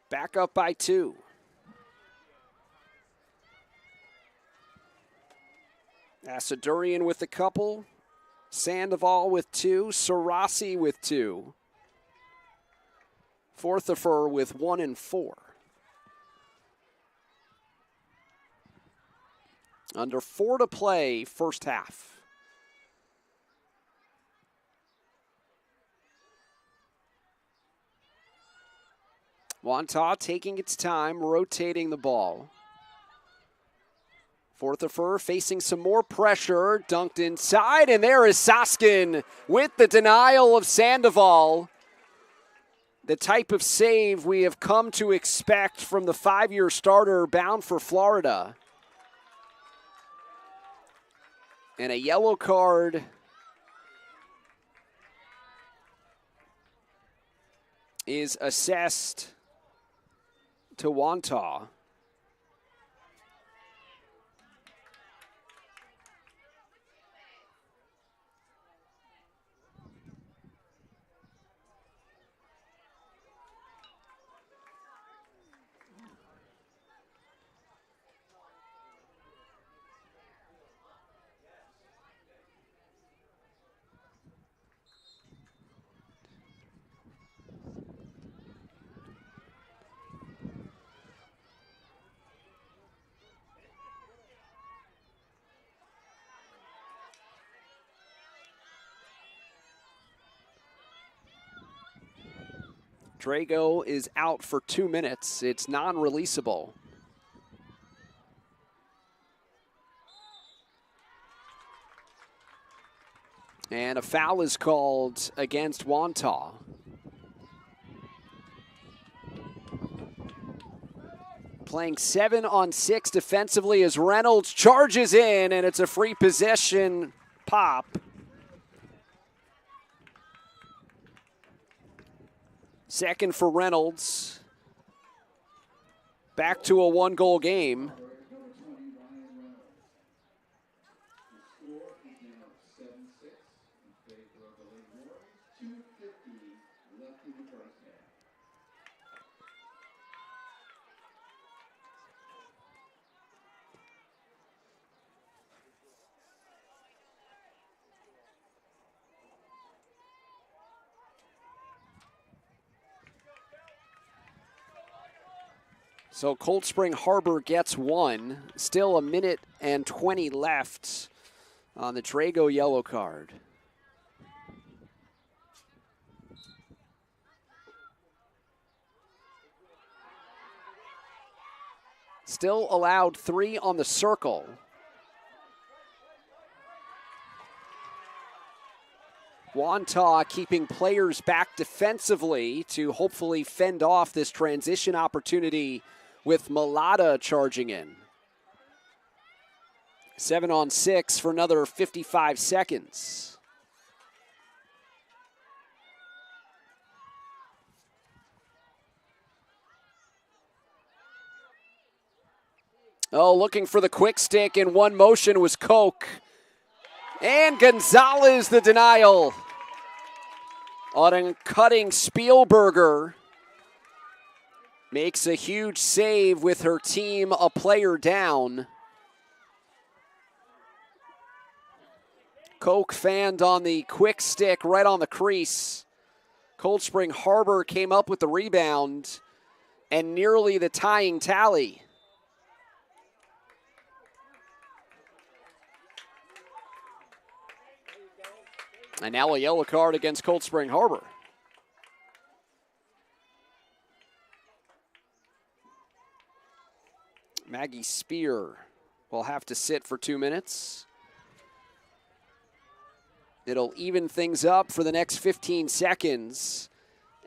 Back up by 2. Asadurian with a couple. Sandoval with 2. Sarasi with 2. Forthifer with 1 and 4. Under 4 to play, first half. Wantagh taking its time, rotating the ball. Forthifer facing some more pressure, dunked inside, and there is Soskin with the denial of Sandoval. The type of save we have come to expect from the 5-year starter bound for Florida. And a yellow card is assessed to Wantagh. Drago is out for 2 minutes. It's non-releasable. And a foul is called against Wantagh. Playing 7-on-6 defensively as Reynolds charges in, and it's a free possession pop. Second for Reynolds. Back to a one-goal game. So Cold Spring Harbor gets one. Still a minute and 20 left on the Drago yellow card. Still allowed 3 on the circle. Wantagh keeping players back defensively to hopefully fend off this transition opportunity with Malata charging in. 7-on-6 for another 55 seconds. Oh, looking for the quick stick in one motion was Koch. And Gonzalez the denial on a cutting Spielberger. Makes a huge save with her team a player down. Koch fanned on the quick stick right on the crease. Cold Spring Harbor came up with the rebound and nearly the tying tally. And now a yellow card against Cold Spring Harbor. Maggie Spear will have to sit for 2 minutes. It'll even things up for the next 15 seconds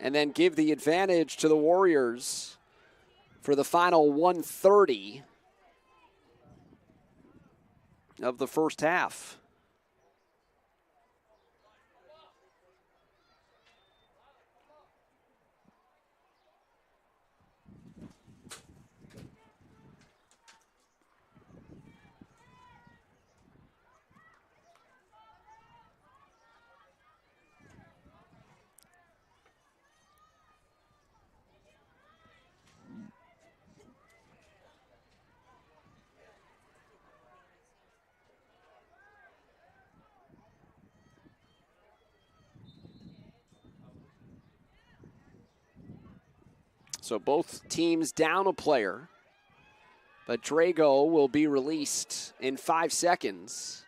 and then give the advantage to the Warriors for the final 1:30 of the first half. So both teams down a player, but Drago will be released in 5 seconds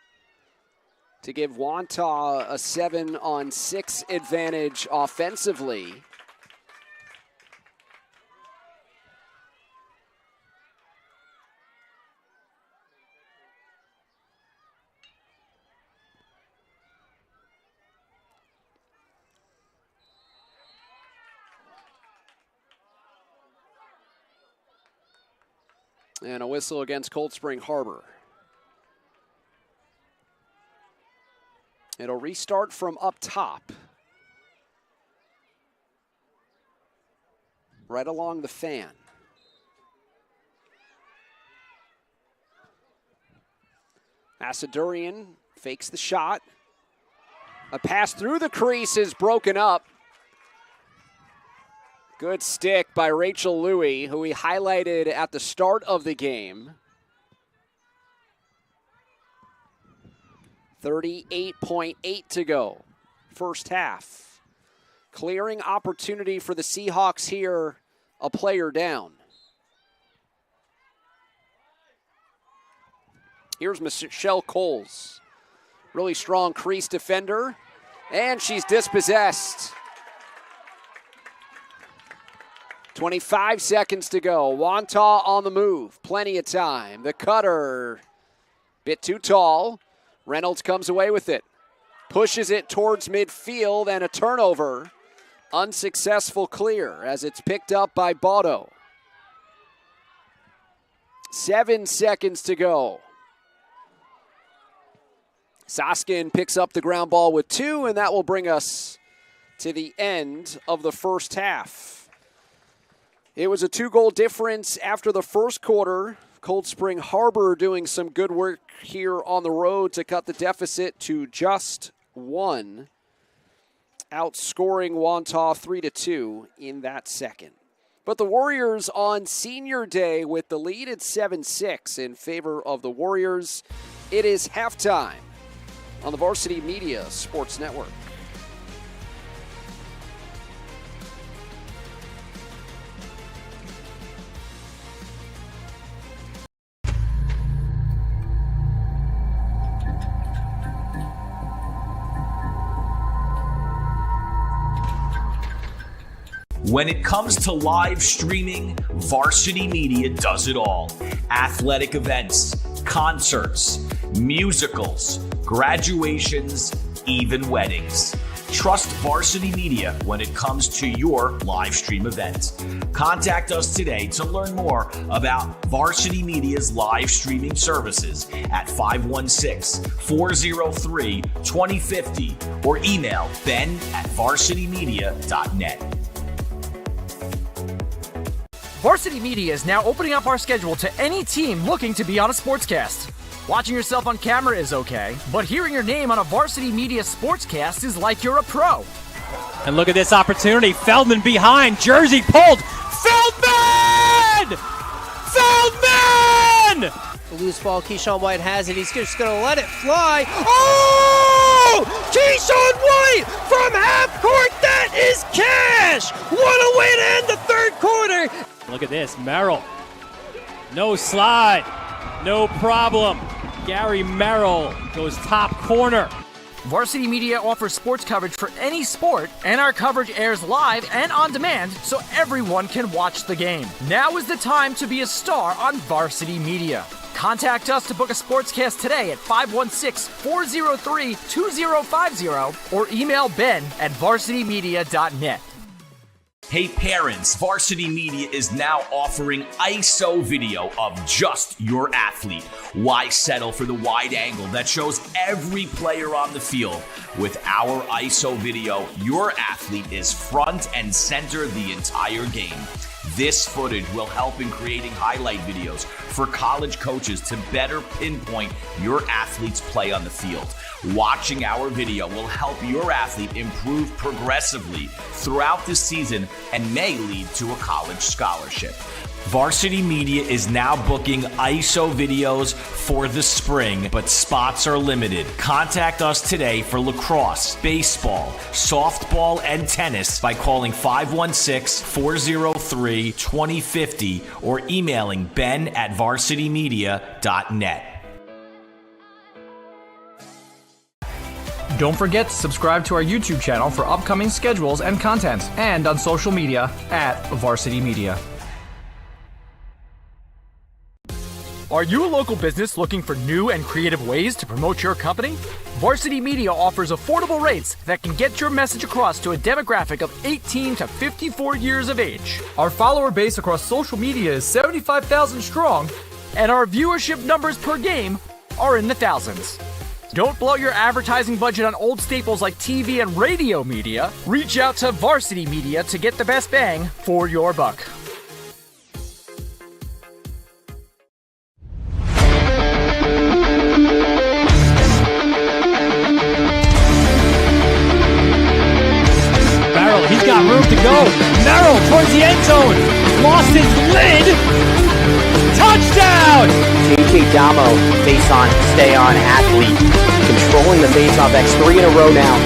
to give Wantagh a 7-on-6 advantage offensively. And a whistle against Cold Spring Harbor. It'll restart from up top. Right along the fan. Macedurian fakes the shot. A pass through the crease is broken up. Good stick by Rachel Louie, who we highlighted at the start of the game. 38.8 to go, first half. Clearing opportunity for the Seahawks here, a player down. Here's Michelle Coles. Really strong crease defender, and she's dispossessed. 25 seconds to go. Wantagh on the move. Plenty of time. The cutter, bit too tall. Reynolds comes away with it. Pushes it towards midfield and a turnover. Unsuccessful clear as it's picked up by Botto. 7 seconds to go. Soskin picks up the ground ball with 2, and that will bring us to the end of the first half. It was a 2-goal difference after the first quarter. Cold Spring Harbor doing some good work here on the road to cut the deficit to just 1, outscoring Wantagh 3-2 in that second. But the Warriors on Senior Day with the lead at 7-6 in favor of the Warriors. It is halftime on the Varsity Media Sports Network. When it comes to live streaming, Varsity Media does it all. Athletic events, concerts, musicals, graduations, even weddings. Trust Varsity Media when it comes to your live stream event. Contact us today to learn more about Varsity Media's live streaming services at 516-403-2050 or email ben@varsitymedia.net. Varsity Media is now opening up our schedule to any team looking to be on a sportscast. Watching yourself on camera is okay, but hearing your name on a Varsity Media sportscast is like you're a pro. And look at this opportunity. Feldman behind. Jersey pulled. Feldman! Feldman! The loose ball, Keyshawn White has it. He's just going to let it fly. Oh! Keyshawn White from half court. That is cash! What a way to end the third quarter. Look at this. Merrill. No slide. No problem. Gary Merrill goes top corner. Varsity Media offers sports coverage for any sport, and our coverage airs live and on demand so everyone can watch the game. Now is the time to be a star on Varsity Media. Contact us to book a sportscast today at 516-403-2050 or email ben@varsitymedia.net. Hey parents, Varsity Media is now offering ISO video of just your athlete. Why settle for the wide angle that shows every player on the field? With our ISO video, your athlete is front and center the entire game. This footage will help in creating highlight videos for college coaches to better pinpoint your athlete's play on the field. Watching our video will help your athlete improve progressively throughout the season and may lead to a college scholarship. Varsity Media is now booking ISO videos for the spring, but spots are limited. Contact us today for lacrosse, baseball, softball, and tennis by calling 516-403-2050 or emailing ben@varsitymedia.net. Don't forget to subscribe to our YouTube channel for upcoming schedules and content, and on social media @Varsity Media. Are you a local business looking for new and creative ways to promote your company? Varsity Media offers affordable rates that can get your message across to a demographic of 18 to 54 years of age. Our follower base across social media is 75,000 strong, and our viewership numbers per game are in the thousands. Don't blow your advertising budget on old staples like TV and radio media. Reach out to Varsity Media to get the best bang for your buck. Merrill, he's got room to go. Merrill towards the end zone. Lost his lid. Touchdown! JJ Damo, face on, stay on athlete. Controlling the face-off X 3 in a row now.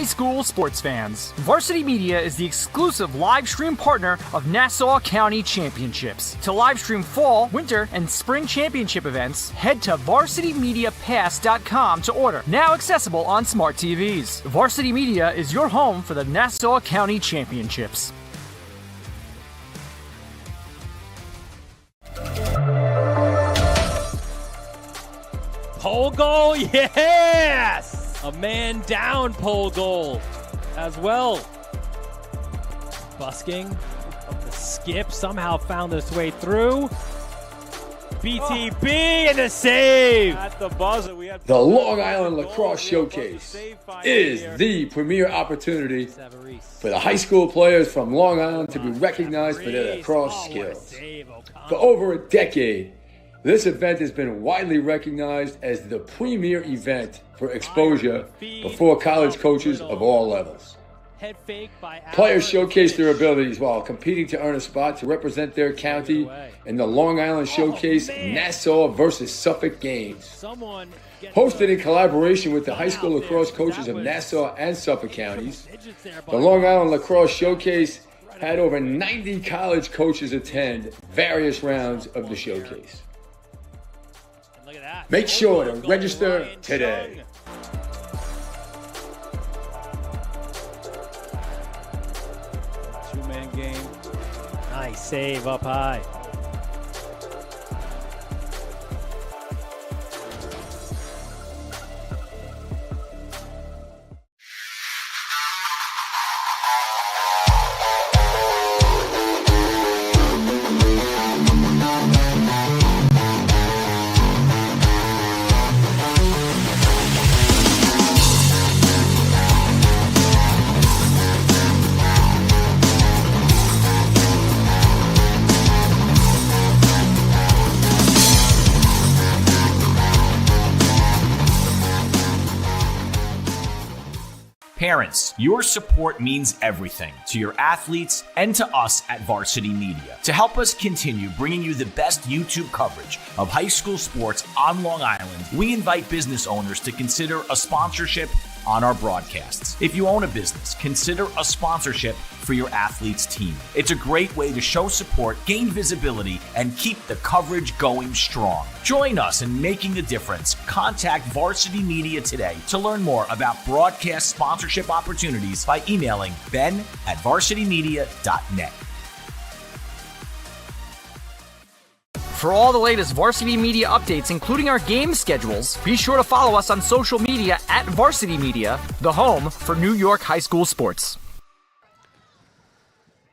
high school sports fans. Varsity Media is the exclusive live stream partner of Nassau County Championships. To live stream fall, winter, and spring championship events, head to varsitymediapass.com to order. Now accessible on smart TVs. Varsity Media is your home for the Nassau County Championships. Pole goal, yes! A man down pole goal as well. Busking up the skip, somehow found this way through. BTB and a save! At the buzzer, we had the Long Island Lacrosse Showcase is the premier opportunity for the high school players from Long Island to be recognized for their lacrosse skills. For over a decade, this event has been widely recognized as the premier event for exposure before college coaches of all levels. Players showcase their abilities while competing to earn a spot to represent their county in the Long Island Showcase Nassau versus Suffolk Games. Hosted in collaboration with the high school lacrosse coaches of Nassau and Suffolk counties, the Long Island Lacrosse Showcase had over 90 college coaches attend various rounds of the showcase. Make sure to register today. Two-man game. Nice save up high. Parents, your support means everything to your athletes and to us at Varsity Media. To help us continue bringing you the best YouTube coverage of high school sports on Long Island, we invite business owners to consider a sponsorship on our broadcasts. If you own a business, consider a sponsorship for your athlete's team. It's a great way to show support, gain visibility, and keep the coverage going strong. Join us in making a difference. Contact Varsity Media today to learn more about broadcast sponsorship opportunities by emailing ben@varsitymedia.net. For all the latest Varsity Media updates, including our game schedules, be sure to follow us on social media at Varsity Media, the home for New York high school sports.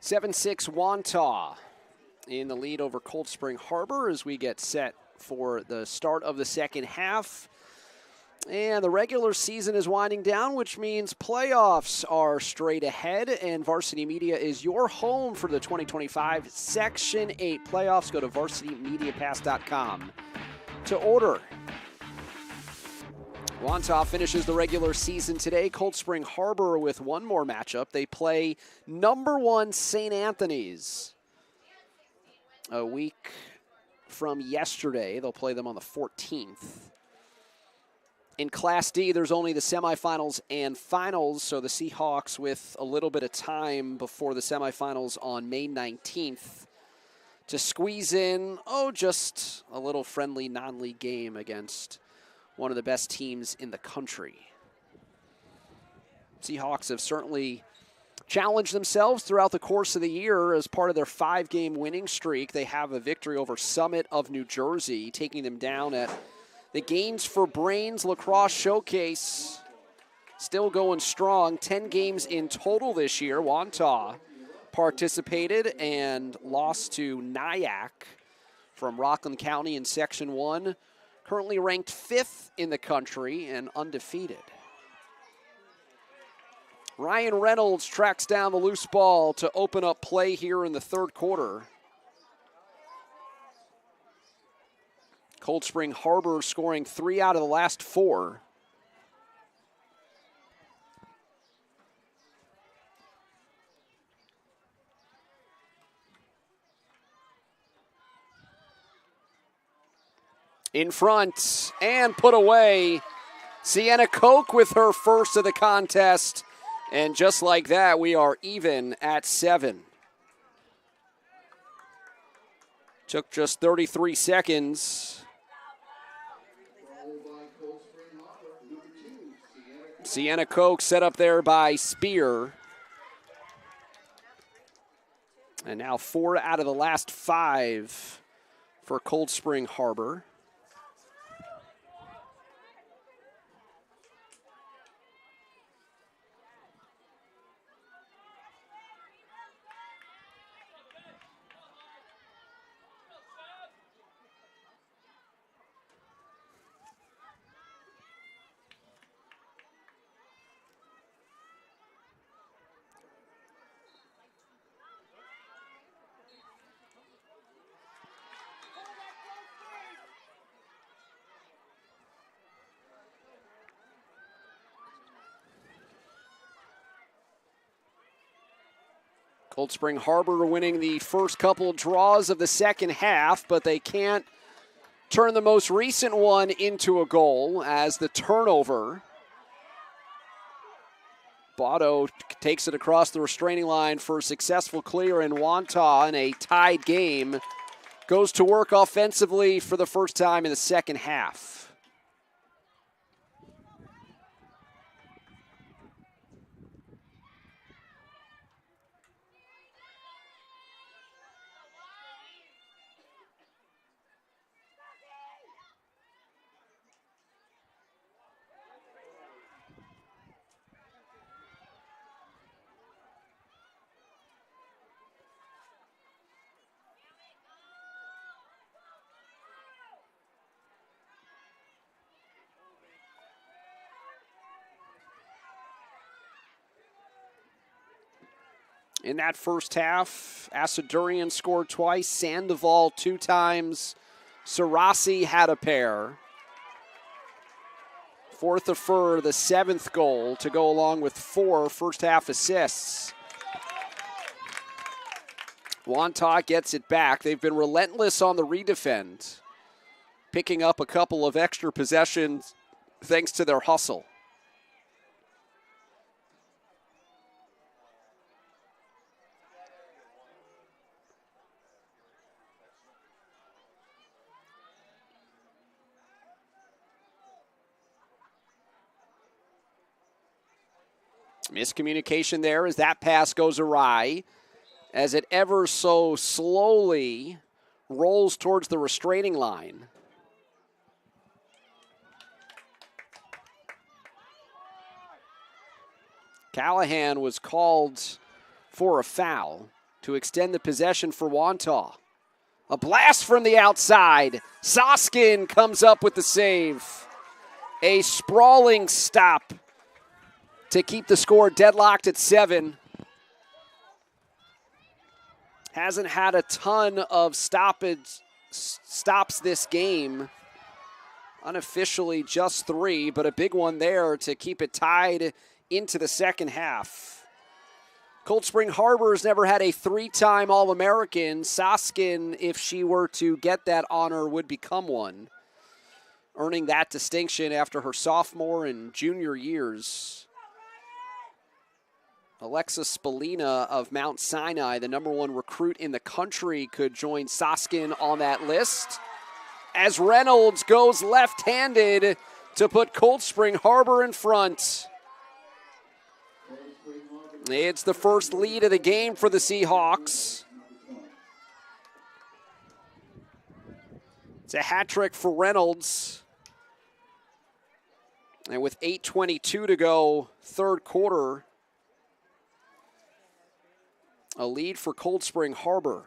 7-6 Wantagh in the lead over Cold Spring Harbor as we get set for the start of the second half. And the regular season is winding down, which means playoffs are straight ahead, and Varsity Media is your home for the 2025 Section 8 playoffs. Go to varsitymediapass.com to order. Wantagh finishes the regular season today. Cold Spring Harbor with one more matchup. They play number 1 St. Anthony's a week from yesterday. They'll play them on the 14th. In Class D, there's only the semifinals and finals, so the Seahawks with a little bit of time before the semifinals on May 19th to squeeze in, just a little friendly non-league game against one of the best teams in the country. Seahawks have certainly challenged themselves throughout the course of the year as part of their 5-game winning streak. They have a victory over Summit of New Jersey, taking them down at the Gains for Brains Lacrosse Showcase. Still going strong. 10 games in total this year. Wantagh participated and lost to Nyack from Rockland County in Section 1. Currently ranked 5th in the country and undefeated. Ryan Reynolds tracks down the loose ball to open up play here in the third quarter. Cold Spring Harbor scoring 3 out of the last 4. In front and put away. Sienna Koch with her first of the contest And just like that, we are even at 7. Took just 33 seconds. Sienna Koch set up there by Spear. And now 4 out of the last 5 for Cold Spring Harbor. Cold Spring Harbor winning the first couple draws of the second half, but they can't turn the most recent one into a goal as the turnover. Botto takes it across the restraining line for a successful clear, and Wantagh in a tied game goes to work offensively for the first time in the second half. In that first half, Asadurian scored twice, Sandoval 2 times, Sarasi had a pair. Fourth of Fur, the 7th goal to go along with 4 first half assists. Wantagh gets it back. They've been relentless on the redefend, picking up a couple of extra possessions thanks to their hustle. Miscommunication there as that pass goes awry, as it ever so slowly rolls towards the restraining line. Callahan was called for a foul to extend the possession for Wantagh. A blast from the outside. Soskin comes up with the save. A sprawling stop to keep the score deadlocked at 7. Hasn't had a ton of stops this game. Unofficially just 3, but a big one there to keep it tied into the second half. Cold Spring Harbor has never had a 3-time All-American. Soskin, if she were to get that honor, would become one, earning that distinction after her sophomore and junior years. Alexa Spalina of Mount Sinai, the #1 recruit in the country, could join Soskin on that list, as Reynolds goes left-handed to put Cold Spring Harbor in front. It's the first lead of the game for the Seahawks. It's a hat trick for Reynolds. And with 8:22 to go, third quarter, a lead for Cold Spring Harbor.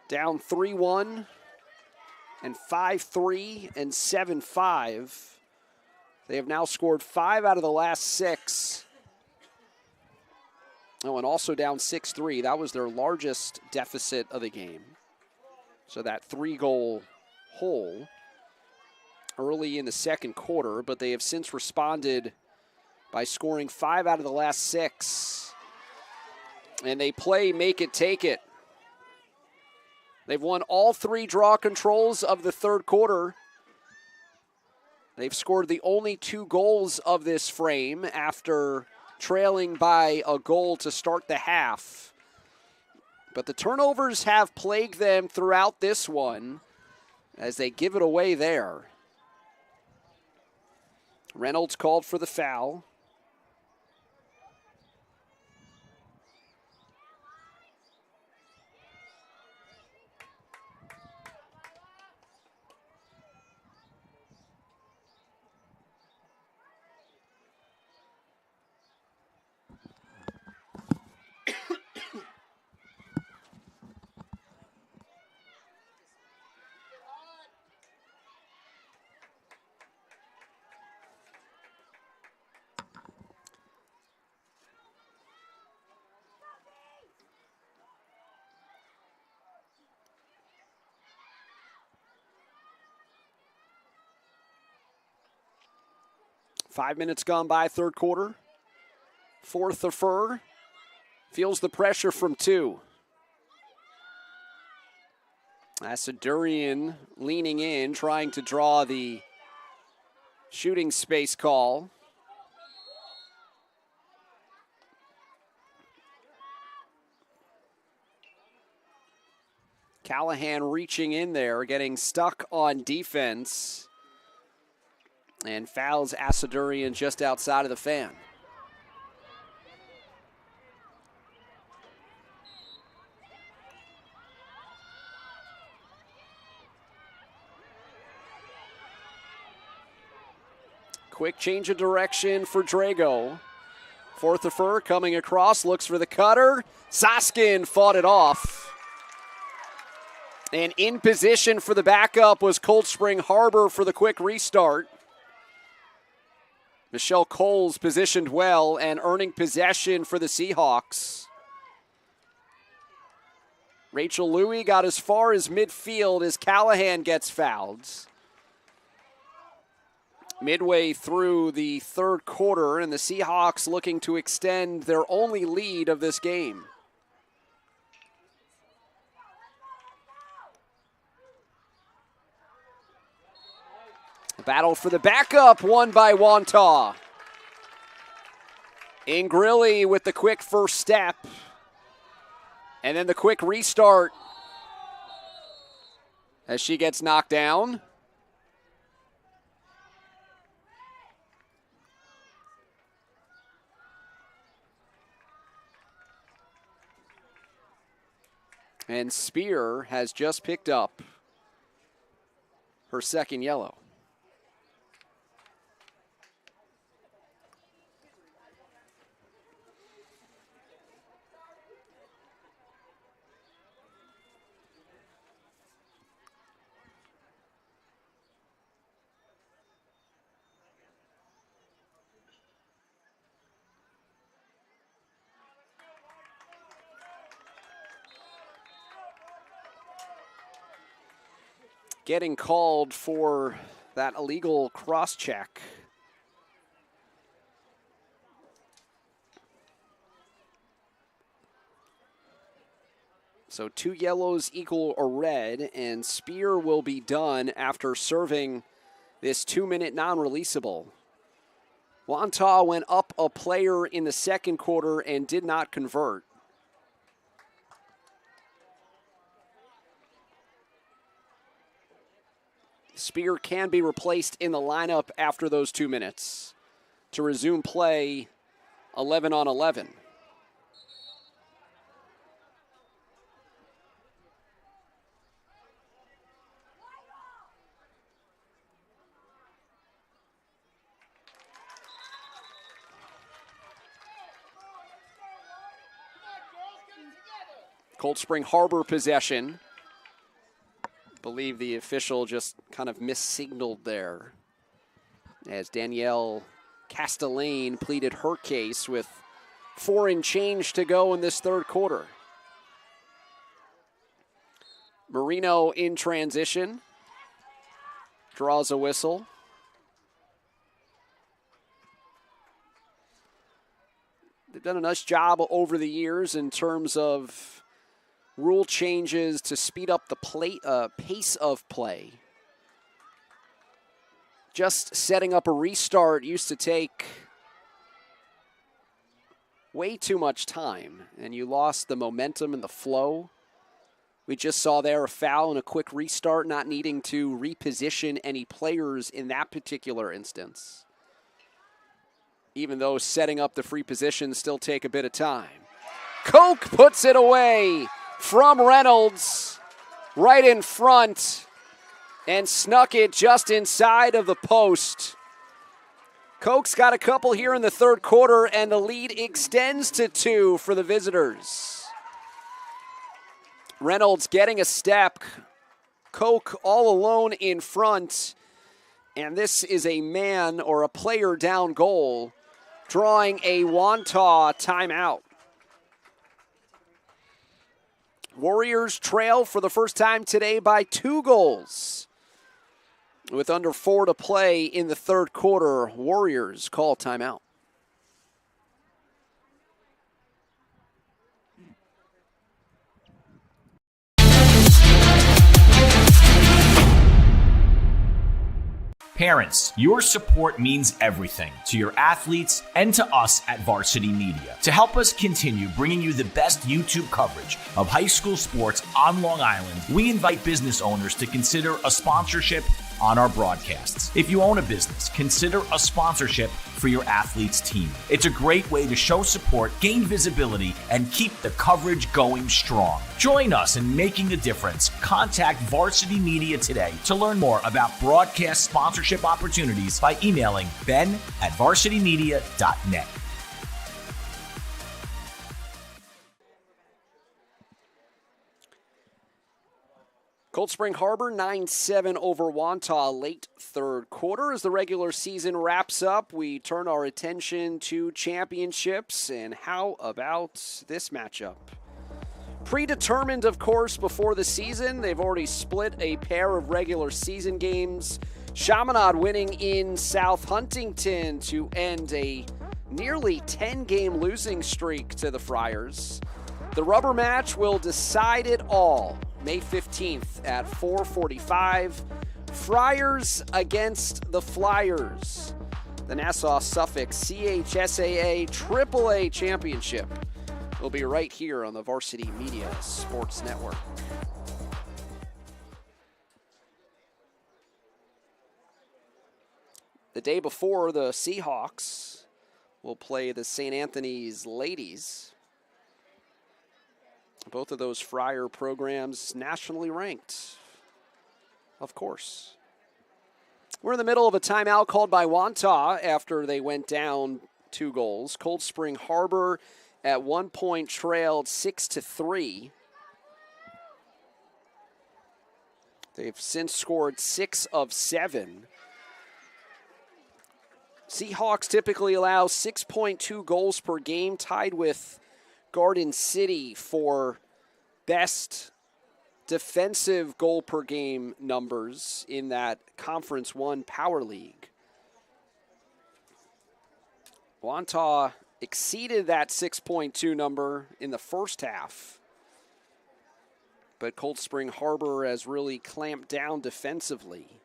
Down 3-1 and 5-3 and 7-5. They have now scored 5 out of the last 6. Oh, and also down 6-3. That was their largest deficit of the game. So that 3-goal hole early in the second quarter, but they have since responded by scoring 5 out of the last 6. And they play make it, take it. They've won all 3 draw controls of the third quarter. They've scored the only 2 goals of this frame after trailing by a goal to start the half. But the turnovers have plagued them throughout this one as they give it away there. Reynolds called for the foul. Five minutes gone by, third quarter. Fourth Fur feels the pressure from 2. Asadurian leaning in, trying to draw the shooting space call. Callahan reaching in there, getting stuck on defense, and fouls Asadurian just outside of the fan. Quick change of direction for Drago. Fourth Fur coming across, looks for the cutter. Soskin fought it off. And in position for the backup was Cold Spring Harbor for the quick restart. Michelle Coles positioned well and earning possession for the Seahawks. Rachel Louie got as far as midfield as Callahan gets fouled. Midway through the third quarter, and the Seahawks looking to extend their only lead of this game. Battle for the backup, won by Wantagh. Ingrilli with the quick first step. And then the quick restart as she gets knocked down. And Spear has just picked up her second yellow. Getting called for that illegal cross-check. So 2 yellows equal a red, and Spear will be done after serving this 2-minute non-releasable. Wantagh went up a player in the second quarter and did not convert. Spear can be replaced in the lineup after those 2 minutes to resume play 11 on 11. Cold Spring Harbor possession. Believe the official just kind of missignaled there as Danielle Castellane pleaded her case with 4 and change to go in this third quarter. Marino in transition, draws a whistle. They've done a nice job over the years in terms of rule changes to speed up the pace of play. just setting up a restart used to take way too much time, and you lost the momentum and the flow. We just saw there a foul and a quick restart, not needing to reposition any players in that particular instance, even though setting up the free positions still take a bit of time. Koch puts it away from Reynolds right in front and snuck it just inside of the post. Koch's got a couple here in the third quarter, and the lead extends to 2 for the visitors. Reynolds getting a step. Koch all alone in front. And this is a man or a player down goal, drawing a Wantagh timeout. Warriors trail for the first time today by 2 goals. With under 4 to play in the third quarter, Warriors call timeout. Parents, your support means everything to your athletes and to us at Varsity Media. To help us continue bringing you the best YouTube coverage of high school sports on Long Island, we invite business owners to consider a sponsorship on our broadcasts. If you own a business, consider a sponsorship for your athlete's team. It's a great way to show support, gain visibility, and keep the coverage going strong. Join us in making a difference. Contact Varsity Media today to learn more about broadcast sponsorship opportunities by emailing ben@varsitymedia.net. Cold Spring Harbor 9-7 over Wantagh late third quarter. As the regular season wraps up, we turn our attention to championships. And how about this matchup? Predetermined, of course, before the season. They've already split a pair of regular season games. Chaminade winning in South Huntington to end a nearly 10-game losing streak to the Friars. The rubber match will decide it all. May 15th at 4:45. Friars against the Flyers. The Nassau-Suffolk CHSAA AAA Championship will be right here on the Varsity Media Sports Network. The day before, the Seahawks will play the St. Anthony's Ladies. Both of those Friar programs nationally ranked, of course. We're in the middle of a timeout called by Wantagh after they went down 2 goals. Cold Spring Harbor at one point trailed 6-3. They've since scored 6 of 7. Seahawks typically allow 6.2 goals per game, tied with Garden City for best defensive goal per game numbers in that Conference 1 Power League. Wantagh exceeded that 6.2 number in the first half, but Cold Spring Harbor has really clamped down defensively,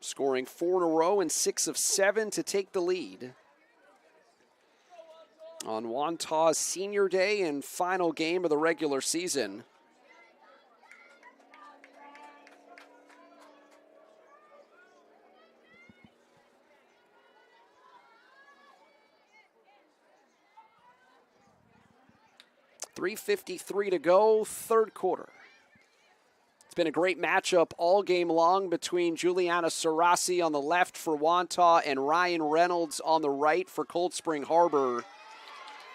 scoring 4 in a row and 6 of 7 to take the lead on Wantagh's senior day and final game of the regular season. .353 to go, third quarter. It's been a great matchup all game long between Juliana Sarasi on the left for Wantagh and Ryan Reynolds on the right for Cold Spring Harbor.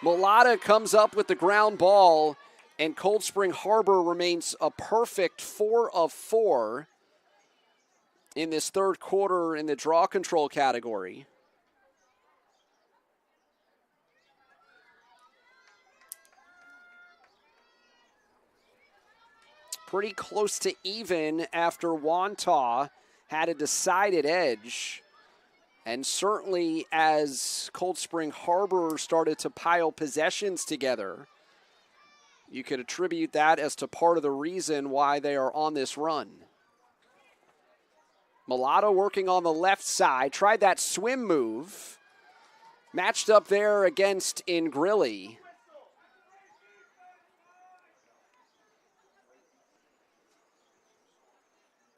Mulata comes up with the ground ball, and Cold Spring Harbor remains a perfect 4 of 4 in this third quarter in the draw control category. Pretty close to even after Wantagh had a decided edge. And certainly as Cold Spring Harbor started to pile possessions together, you could attribute that as to part of the reason why they are on this run. Mulatto working on the left side. Tried that swim move. Matched up there against Ingrilli.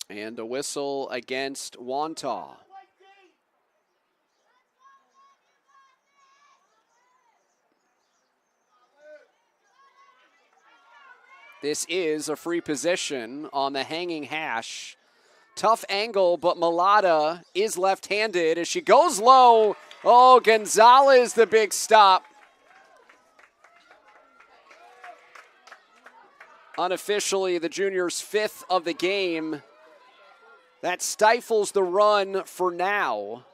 And a whistle against Wantagh. This is a free position on the hanging hash. Tough angle, but Mulatto is left-handed as she goes low. Oh, Gonzalez, the big stop. Unofficially, the juniors' 5th of the game. That stifles the run for now.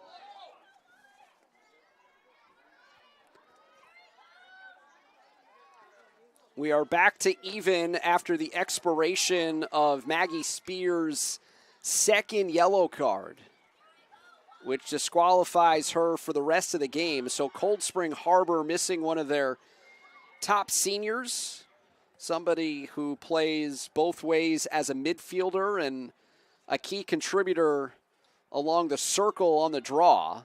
We are back to even after the expiration of Maggie Spears' 2nd yellow card, which disqualifies her for the rest of the game. So Cold Spring Harbor missing one of their top seniors, somebody who plays both ways as a midfielder and a key contributor along the circle on the draw.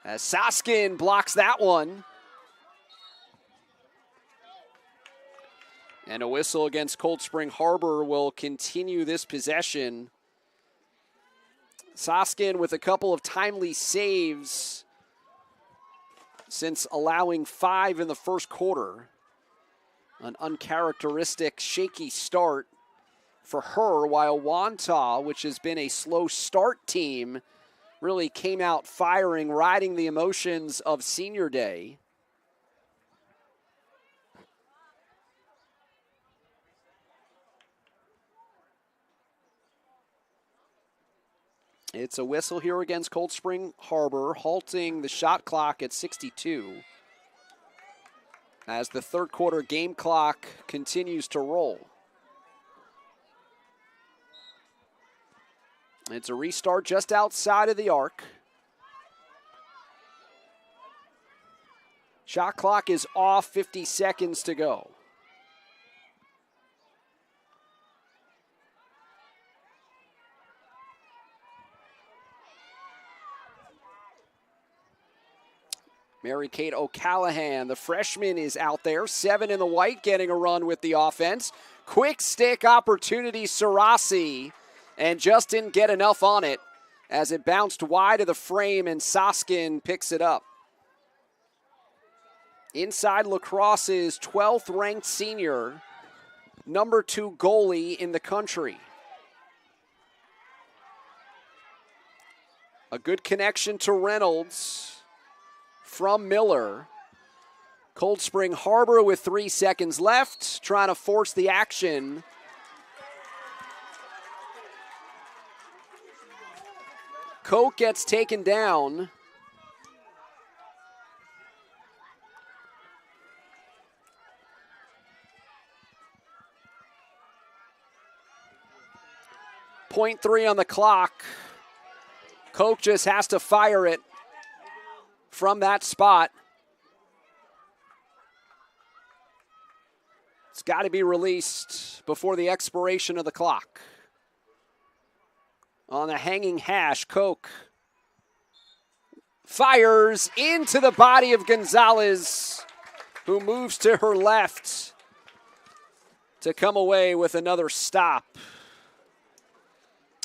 As Soskin blocks that one. And a whistle against Cold Spring Harbor will continue this possession. Soskin with a couple of timely saves since allowing 5 in the first quarter. An uncharacteristic, shaky start for her, while Wantagh, which has been a slow start team, really came out firing, riding the emotions of senior day. It's a whistle here against Cold Spring Harbor, halting the shot clock at 62 as the third quarter game clock continues to roll. It's a restart just outside of the arc. Shot clock is off, 50 seconds to go. Mary-Kate O'Callahan, the freshman, is out there. 7 in the white, getting a run with the offense. Quick stick opportunity, Sarasi, and just didn't get enough on it as it bounced wide of the frame, and Soskin picks it up. Inside Lacrosse's 12th ranked senior, number 2 goalie in the country. A good connection to Reynolds from Miller. Cold Spring Harbor with 3 seconds left, trying to force the action. Koch gets taken down. .3 on the clock. Koch just has to fire it from that spot. It's got to be released before the expiration of the clock. On the hanging hash, Koch fires into the body of Gonzalez, who moves to her left to come away with another stop.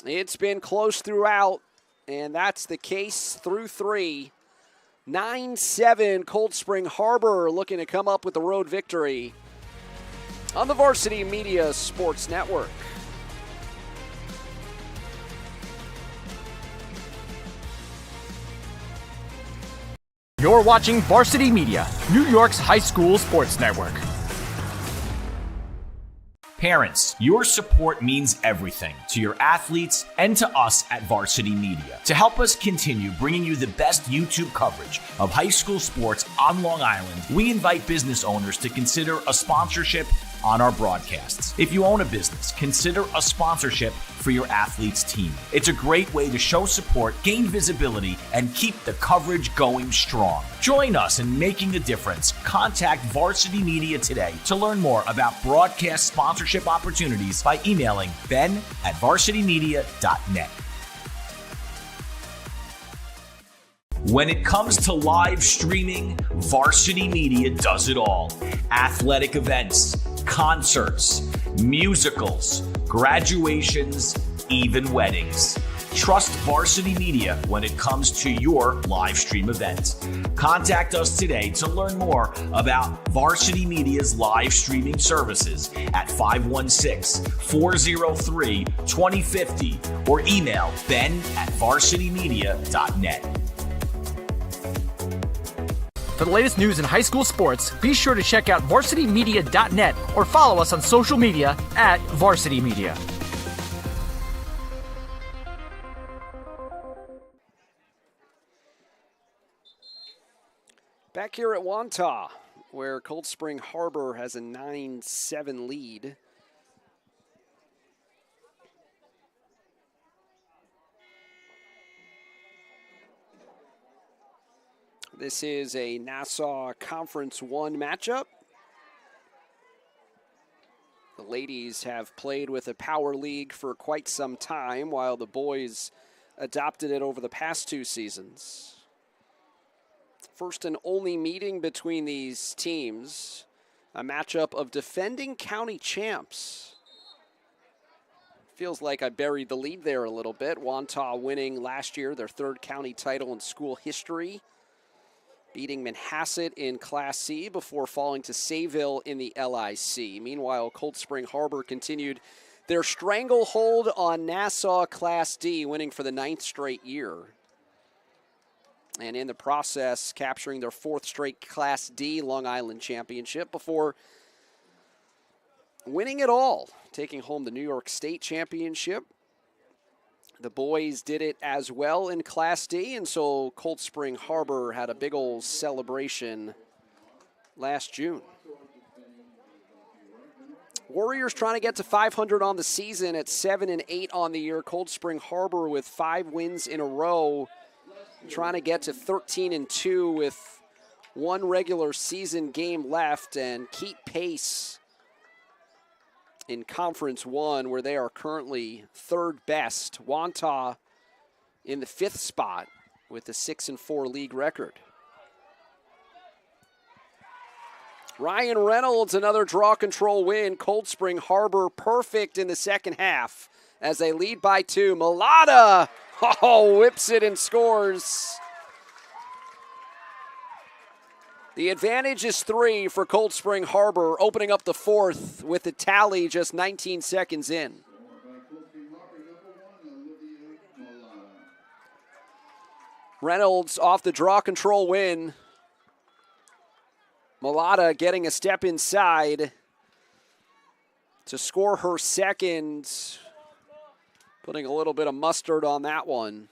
It's been close throughout, and that's the case through 3. 9-7, Cold Spring Harbor looking to come up with the road victory on the Varsity Media Sports Network. You're watching Varsity Media, New York's high school sports network. Parents, your support means everything to your athletes and to us at Varsity Media. To help us continue bringing you the best YouTube coverage of high school sports on Long Island, we invite business owners to consider a sponsorship on our broadcasts. If you own a business, consider a sponsorship for your athlete's team. It's a great way to show support, gain visibility, and keep the coverage going strong. Join us in making a difference. Contact Varsity Media today to learn more about broadcast sponsorship opportunities by emailing ben@varsitymedia.net. When it comes to live streaming, Varsity Media does it all. Athletic events, concerts, musicals, graduations, even weddings. Trust Varsity Media when it comes to your live stream event. Contact us today to learn more about Varsity Media's live streaming services at 516-403-2050 or email ben@varsitymedia.net. For the latest news in high school sports, be sure to check out varsitymedia.net or follow us on social media at Varsity Media. Back here at Wantagh, where Cold Spring Harbor has a 9-7 lead. This is a Nassau Conference 1 matchup. The ladies have played with a power league for quite some time, while the boys adopted it over the past 2 seasons. First and only meeting between these teams, a matchup of defending county champs. Feels like I buried the lead there a little bit. Wantagh winning last year their 3rd county title in school history, beating Manhasset in Class C before falling to Sayville in the LIC. Meanwhile, Cold Spring Harbor continued their stranglehold on Nassau Class D, winning for the 9th straight year. And in the process, capturing their 4th straight Class D Long Island championship before winning it all, taking home the New York State championship. The boys did it as well in Class D, and so Cold Spring Harbor had a big old celebration last June. Warriors trying to get to 500 on the season at 7-8 on the year. Cold Spring Harbor with 5 wins in a row, trying to get to 13-2 with 1 regular season game left and keep pace in Conference 1, where they are currently 3rd best. Wantagh in the 5th spot with a 6-4 league record. Ryan Reynolds, another draw control win. Cold Spring Harbor perfect in the second half as they lead by 2. Mulata whips it and scores. The advantage is 3 for Cold Spring Harbor, opening up the 4th with the tally just 19 seconds in. Reynolds off the draw control win. Mulata getting a step inside to score her 2nd. Putting a little bit of mustard on that one.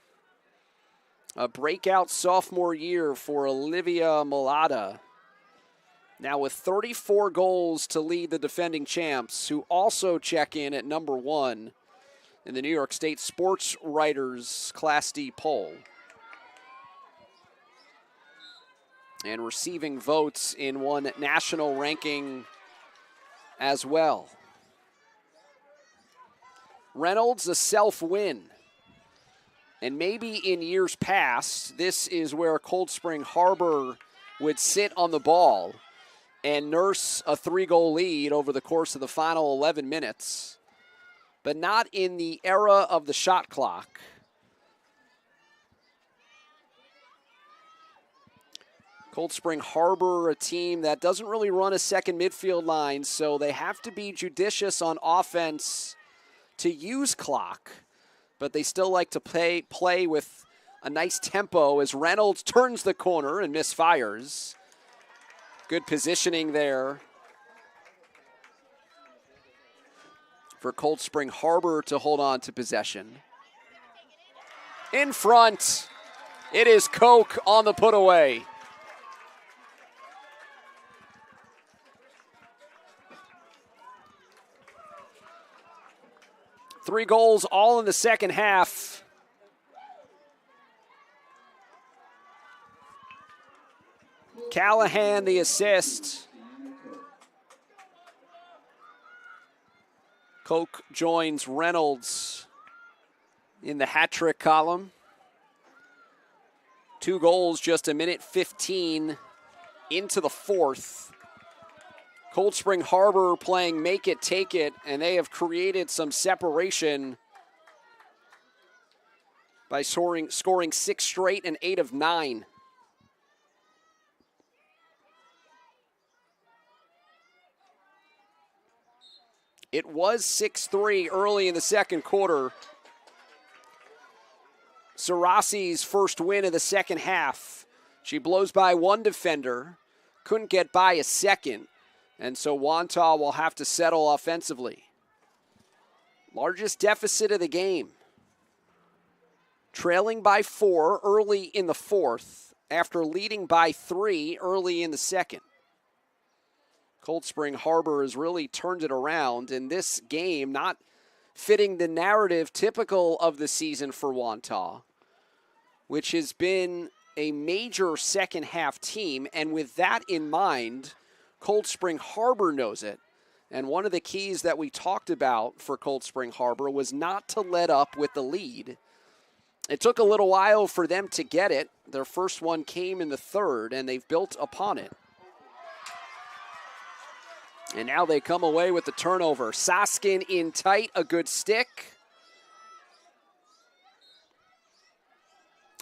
A breakout sophomore year for Olivia Mulata. Now with 34 goals to lead the defending champs, who also check in at number 1 in the New York State Sports Writers Class D poll. And receiving votes in one national ranking as well. Reynolds, a self-win. And maybe in years past, this is where Cold Spring Harbor would sit on the ball and nurse a 3-goal lead over the course of the final 11 minutes. But not in the era of the shot clock. Cold Spring Harbor, a team that doesn't really run a second midfield line, so they have to be judicious on offense to use clock, but they still like to play with a nice tempo as Reynolds turns the corner and misfires. Good positioning there for Cold Spring Harbor to hold on to possession. In front, it is Koch on the put-away. Three goals all in the second half. Callahan the assist. Koch joins Reynolds in the hat trick column. 2 goals, just a minute 15 into the fourth. Cold Spring Harbor playing make it, take it, and they have created some separation by scoring 6 straight and 8 of 9. It was 6-3 early in the second quarter. Sarasi's first win of the second half. She blows by one defender, couldn't get by a second, and so Wantagh will have to settle offensively. Largest deficit of the game. Trailing by 4 early in the fourth after leading by 3 early in the second. Cold Spring Harbor has really turned it around in this game, not fitting the narrative typical of the season for Wantagh, which has been a major second half team. And with that in mind, Cold Spring Harbor knows it. And one of the keys that we talked about for Cold Spring Harbor was not to let up with the lead. It took a little while for them to get it. Their first one came in the third, and they've built upon it. And now they come away with the turnover. Soskin in tight, a good stick.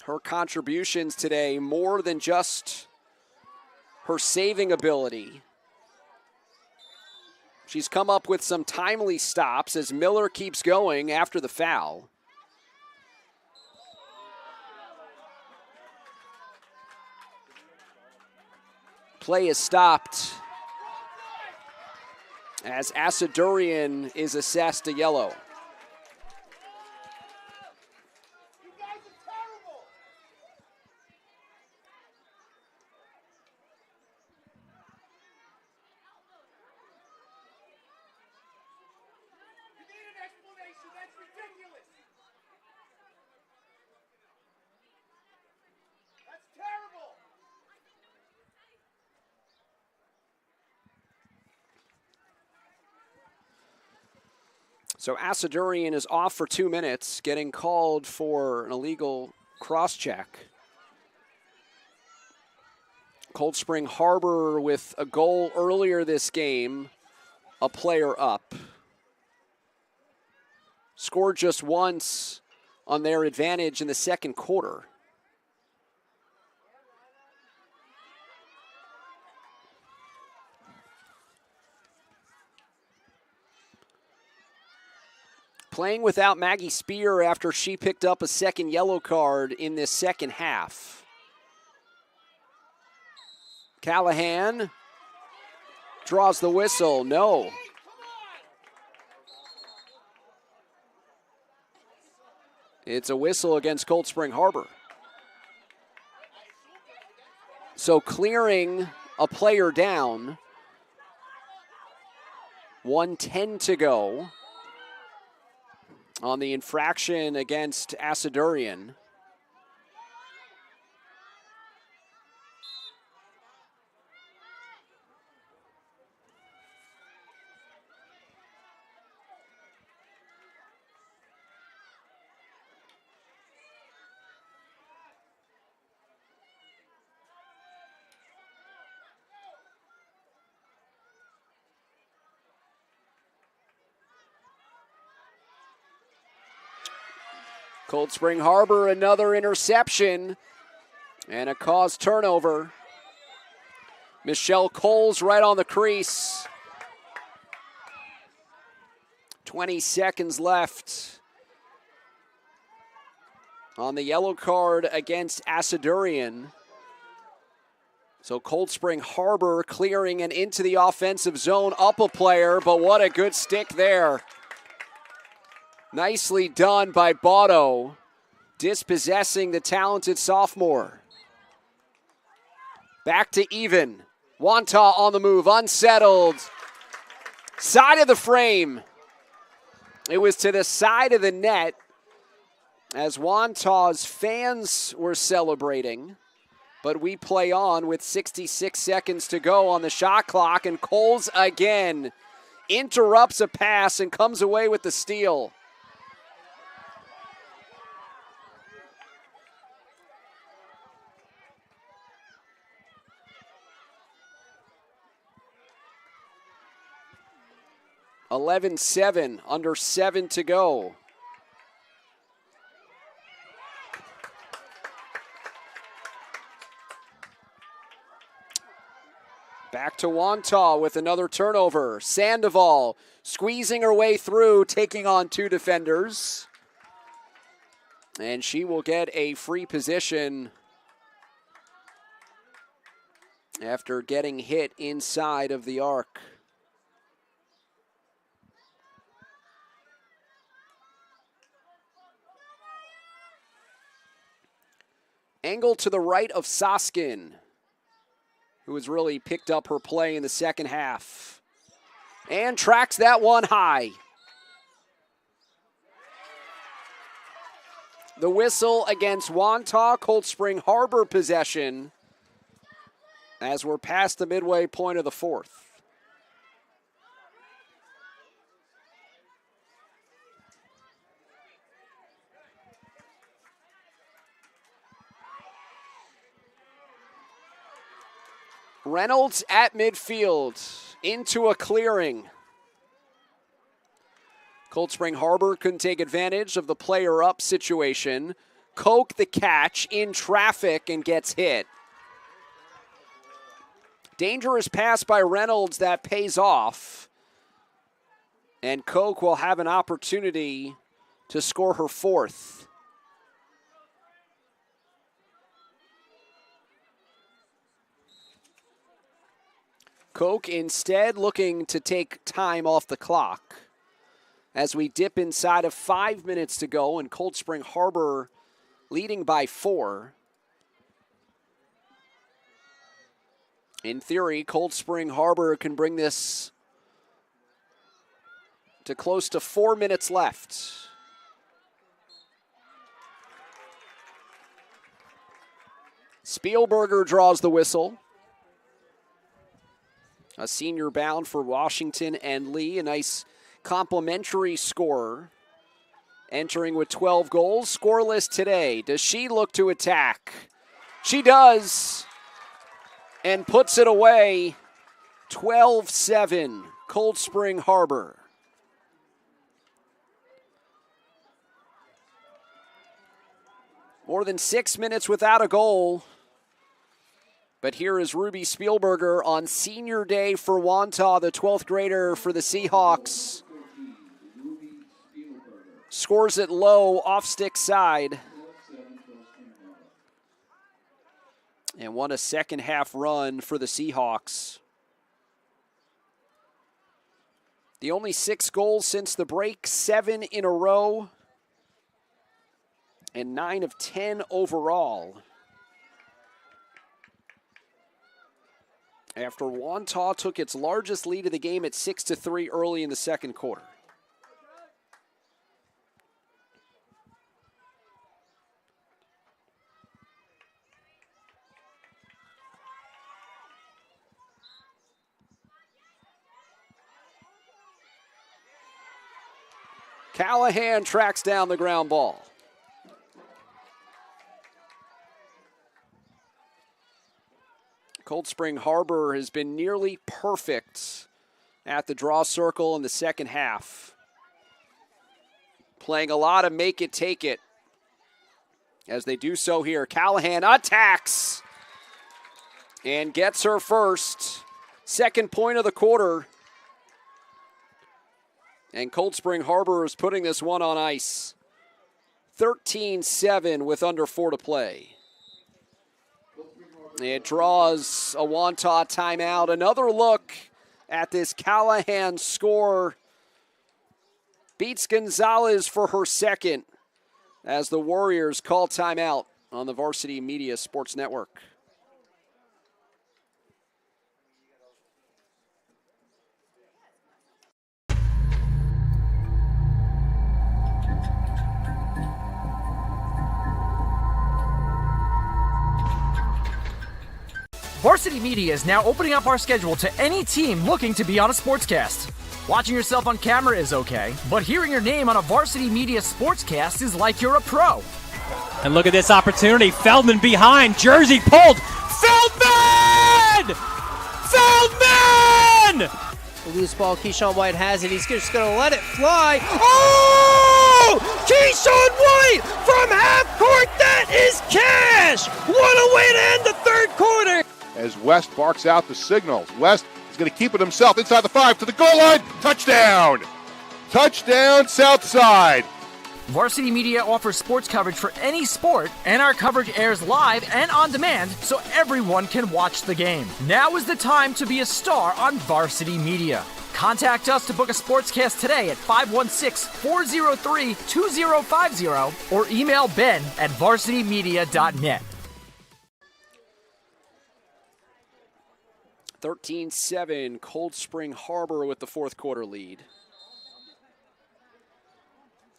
Her contributions today, more than just her saving ability. She's come up with some timely stops as Miller keeps going after the foul. Play is stopped as Asadurian is assessed a yellow. So Asadurian is off for 2 minutes, getting called for an illegal cross-check. Cold Spring Harbor with a goal earlier this game, a player up. Scored just once on their advantage in the second quarter. Playing without Maggie Spear after she picked up a second yellow card in this second half. Callahan draws the whistle. No. It's a whistle against Cold Spring Harbor. So clearing a player down. 1:10 to go on the infraction against Asadurian. Cold Spring Harbor, another interception and a caused turnover. Michelle Coles right on the crease. 20 seconds left on the yellow card against Asadurian. So Cold Spring Harbor clearing and into the offensive zone, up a player, but what a good stick there. Nicely done by Botto, dispossessing the talented sophomore. Back to even. Wantagh on the move, unsettled. Side of the frame. It was to the side of the net as Wantagh's fans were celebrating. But we play on with 66 seconds to go on the shot clock, and Coles again interrupts a pass and comes away with the steal. 11-7, under 7 to go. Back to Wantagh with another turnover. Sandoval squeezing her way through, taking on 2 defenders. And she will get a free position after getting hit inside of the arc. Angle to the right of Soskin, who has really picked up her play in the second half. And tracks that one high. The whistle against Wantagh, Cold Spring Harbor possession, as we're past the midway point of the fourth. Reynolds at midfield, into a clearing. Cold Spring Harbor couldn't take advantage of the player up situation. Koch the catch in traffic and gets hit. Dangerous pass by Reynolds that pays off. And Koch will have an opportunity to score her 4th. Koch instead looking to take time off the clock as we dip inside of 5 minutes to go, and Cold Spring Harbor leading by 4. In theory, Cold Spring Harbor can bring this to close to 4 minutes left. Spielberger draws the whistle. A senior bound for Washington and Lee, a nice complimentary scorer. Entering with 12 goals, scoreless today. Does she look to attack? She does, and puts it away. 12-7, Cold Spring Harbor. More than 6 minutes without a goal. But here is Ruby Spielberger on senior day for Wantagh, the 12th grader for the Seahawks. Scores it low, off stick side. And won a second half run for the Seahawks. The only 6 goals since the break, 7 in a row. And 9 of 10 overall. After Wantagh took its largest lead of the game at 6-3 early in the second quarter. Callahan tracks down the ground ball. Cold Spring Harbor has been nearly perfect at the draw circle in the second half. Playing a lot of make it, take it. As they do so here, Callahan attacks and gets her first. Second point of the quarter. And Cold Spring Harbor is putting this one on ice. 13-7 with under 4 to play. It draws a Wantagh timeout. Another look at this Callahan score. Beats Gonzalez for her second as the Warriors call timeout on the Varsity Media Sports Network. Varsity Media is now opening up our schedule to any team looking to be on a sportscast. Watching yourself on camera is okay, but hearing your name on a Varsity Media sportscast is like you're a pro. And look at this opportunity. Feldman behind. Jersey pulled. Feldman! Feldman! Loose ball, Keyshawn White has it. He's just going to let it fly. Oh! Keyshawn White from half court. That is cash. What a way to end the third quarter. As West barks out the signals. West is going to keep it himself inside the 5 to the goal line. Touchdown! Touchdown, Southside. Varsity Media offers sports coverage for any sport, and our coverage airs live and on demand so everyone can watch the game. Now is the time to be a star on Varsity Media. Contact us to book a SPORTSCAST today at 516-403-2050 or email Ben at varsitymedia.net. 13-7, Cold Spring Harbor with the fourth quarter lead.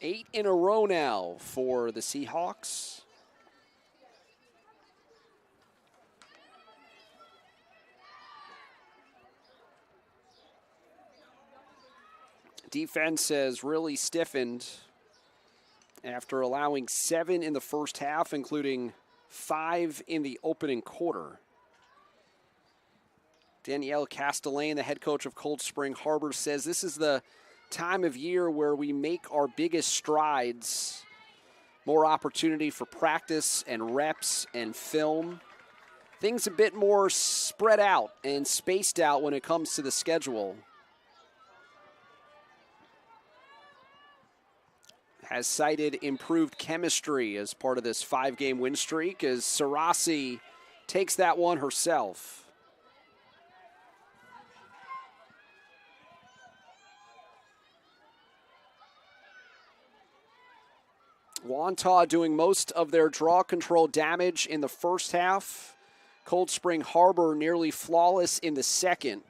8 in a row now for the Seahawks. Defense has really stiffened after allowing 7 in the first half, including 5 in the opening quarter. Danielle Castellane, the head coach of Cold Spring Harbor, says this is the time of year where we make our biggest strides. More opportunity for practice and reps and film. Things a bit more spread out and spaced out when it comes to the schedule. Has cited improved chemistry as part of this 5-game win streak as Sarasi takes that one herself. Wantagh doing most of their draw control damage in the first half. Cold Spring Harbor nearly flawless in the second.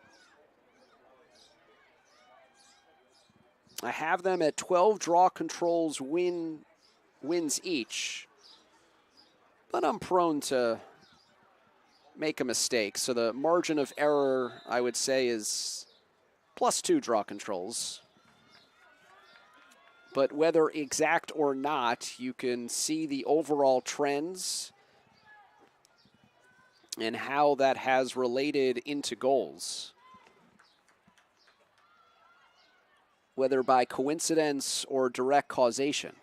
I have them at 12 draw controls wins each. But I'm prone to make a mistake. So the margin of error, I would say, is +2 draw controls. But whether exact or not, you can see the overall trends and how that has related into goals. Whether by coincidence or direct causation.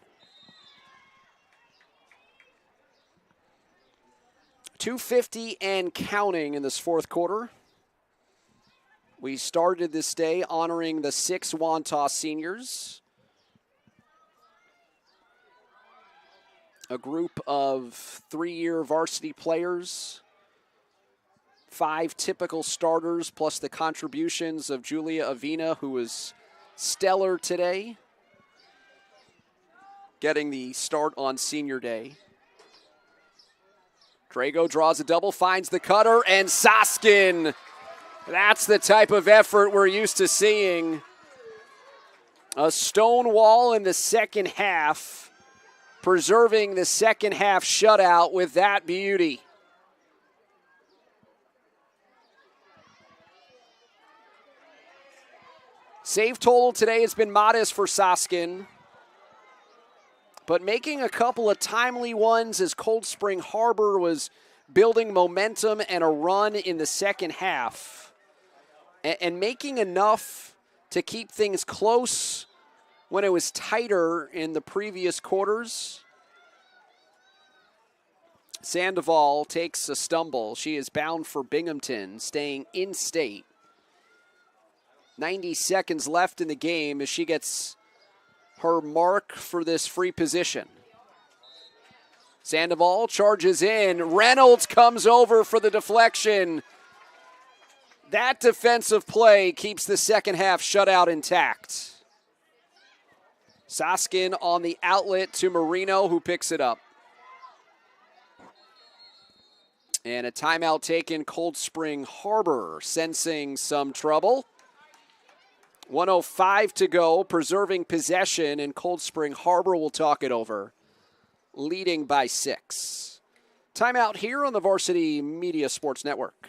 2:50 and counting in this fourth quarter. We started this day honoring the 6 Wantagh seniors. A group of 3-year varsity players, 5 typical starters, plus the contributions of Julia Avina, who was stellar today, getting the start on senior day. Drago draws a double, finds the cutter, and Soskin. That's the type of effort we're used to seeing. A stone wall in the second half. Preserving the second half shutout with that beauty. Save total today has been modest for Soskin, but making a couple of timely ones as Cold Spring Harbor was building momentum and a run in the second half, and making enough to keep things close when it was tighter in the previous quarters. Sandoval takes a stumble. She is bound for Binghamton, staying in state. 90 seconds left in the game as she gets her mark for this free position. Sandoval charges in. Reynolds comes over for the deflection. That defensive play keeps the second half shutout intact. Soskin on the outlet to Marino, who picks it up. And a timeout taken, Cold Spring Harbor sensing some trouble. 1:05 to go, preserving possession, and Cold Spring Harbor will talk it over, leading by 6. Timeout here on the Varsity Media Sports Network.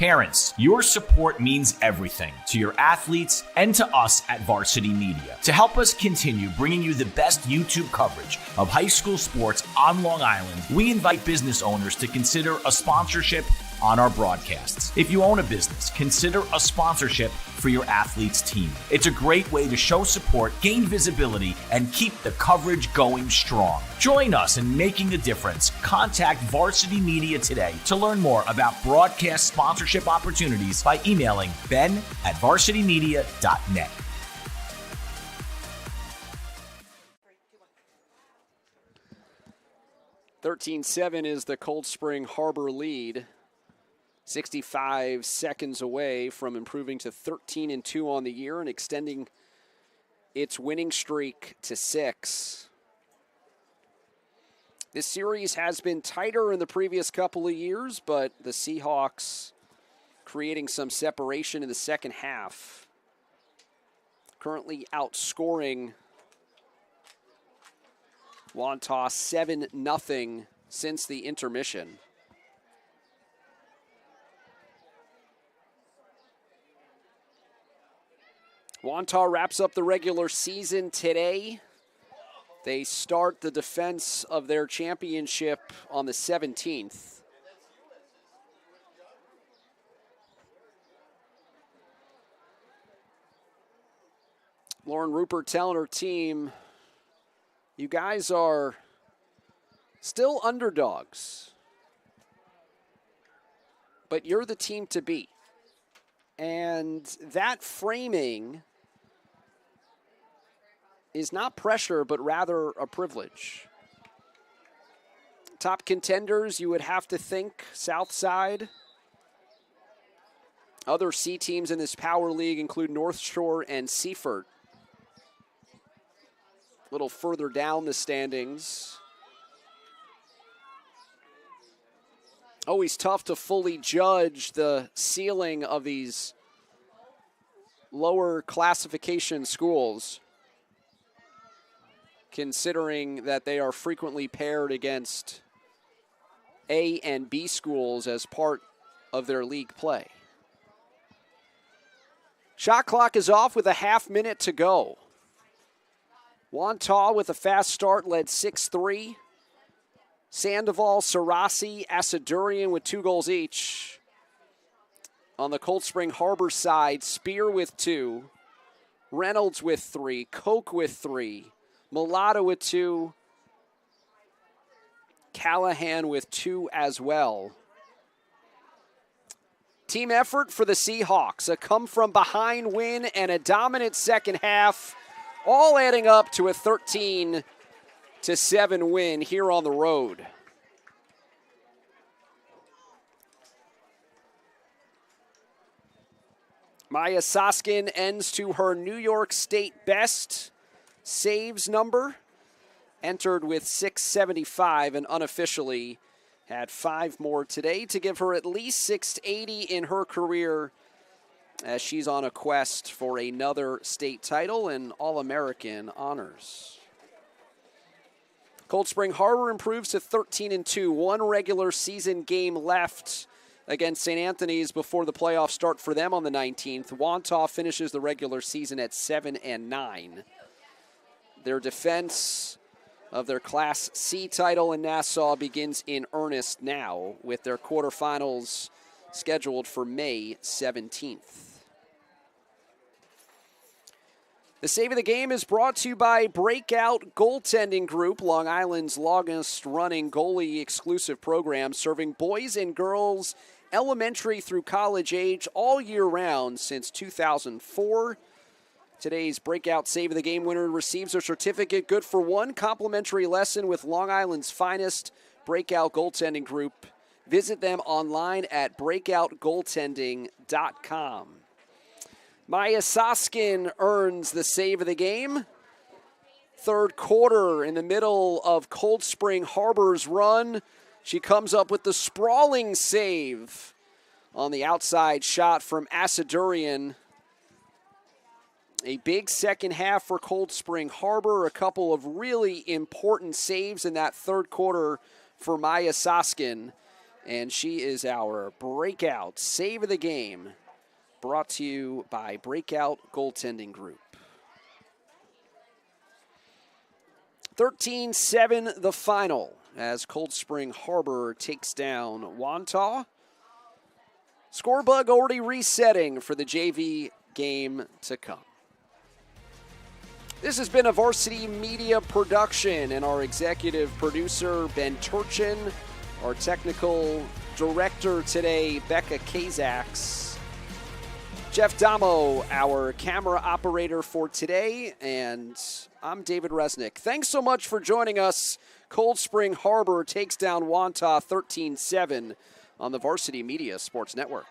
Parents, your support means everything to your athletes and to us at Varsity Media. To help us continue bringing you the best YouTube coverage of high school sports on Long Island, we invite business owners to consider a sponsorship on our broadcasts. If you own a business, consider a sponsorship for your athlete's team. It's a great way to show support, gain visibility, and keep the coverage going strong. Join us in making a difference. Contact Varsity Media today to learn more about broadcast sponsorship opportunities by emailing ben@varsitymedia.net. "13-7 is the Cold Spring Harbor lead. 65 seconds away from improving to 13-2 on the year and extending its winning streak to 6. This series has been tighter in the previous couple of years, but the Seahawks creating some separation in the second half. Currently outscoring Wantagh 7-0 since the intermission. Wantagh wraps up the regular season today. They start the defense of their championship on the 17th. Lauren Rupert telling her team, you guys are still underdogs, but you're the team to beat. And that framing is not pressure, but rather a privilege. Top contenders, you would have to think Southside. Other C teams in this power league include North Shore and Seaford. A little further down the standings. Always tough to fully judge the ceiling of these lower classification schools, considering that they are frequently paired against A and B schools as part of their league play. Shot clock is off with a half minute to go. Wantagh with a fast start led 6-3. Sandoval, Sarasi, Asadurian with 2 goals each. On the Cold Spring Harbor side, Spear with 2, Reynolds with 3, Koch with 3, Mulatto with 2, Callahan with 2 as well. Team effort for the Seahawks, a come-from-behind win and a dominant second half, all adding up to a 13-7 win here on the road. Maya Soskin ends to her New York State best saves number, entered with 675 and unofficially had 5 more today to give her at least 680 in her career as she's on a quest for another state title and All-American honors. Cold Spring Harbor improves to 13-2, 1 regular season game left against St. Anthony's before the playoffs start for them on the 19th. Wantagh finishes the regular season at 7-9. Their defense of their Class C title in Nassau begins in earnest now with their quarterfinals scheduled for May 17th. The Save of the Game is brought to you by Breakout Goaltending Group, Long Island's longest-running goalie-exclusive program, serving boys and girls elementary through college age all year round since 2004. Today's Breakout Save of the Game winner receives a certificate good for 1 complimentary lesson with Long Island's finest Breakout Goaltending Group. Visit them online at breakoutgoaltending.com. Maya Soskin earns the Save of the Game. Third quarter in the middle of Cold Spring Harbor's run. She comes up with the sprawling save on the outside shot from Asadurian. A big second half for Cold Spring Harbor. A couple of really important saves in that third quarter for Maya Soskin And she is our breakout save of the game, brought to you by Breakout Goaltending Group. 13-7 the final as Cold Spring Harbor takes down Wantagh. Scorebug already resetting for the JV game to come. This has been a Varsity Media production, and our executive producer, Ben Turchin, our technical director today, Becca Kazaks, Jeff Damo, our camera operator for today, and I'm David Resnick. Thanks so much for joining us. Cold Spring Harbor takes down Wantagh 13-7 on the Varsity Media Sports Network.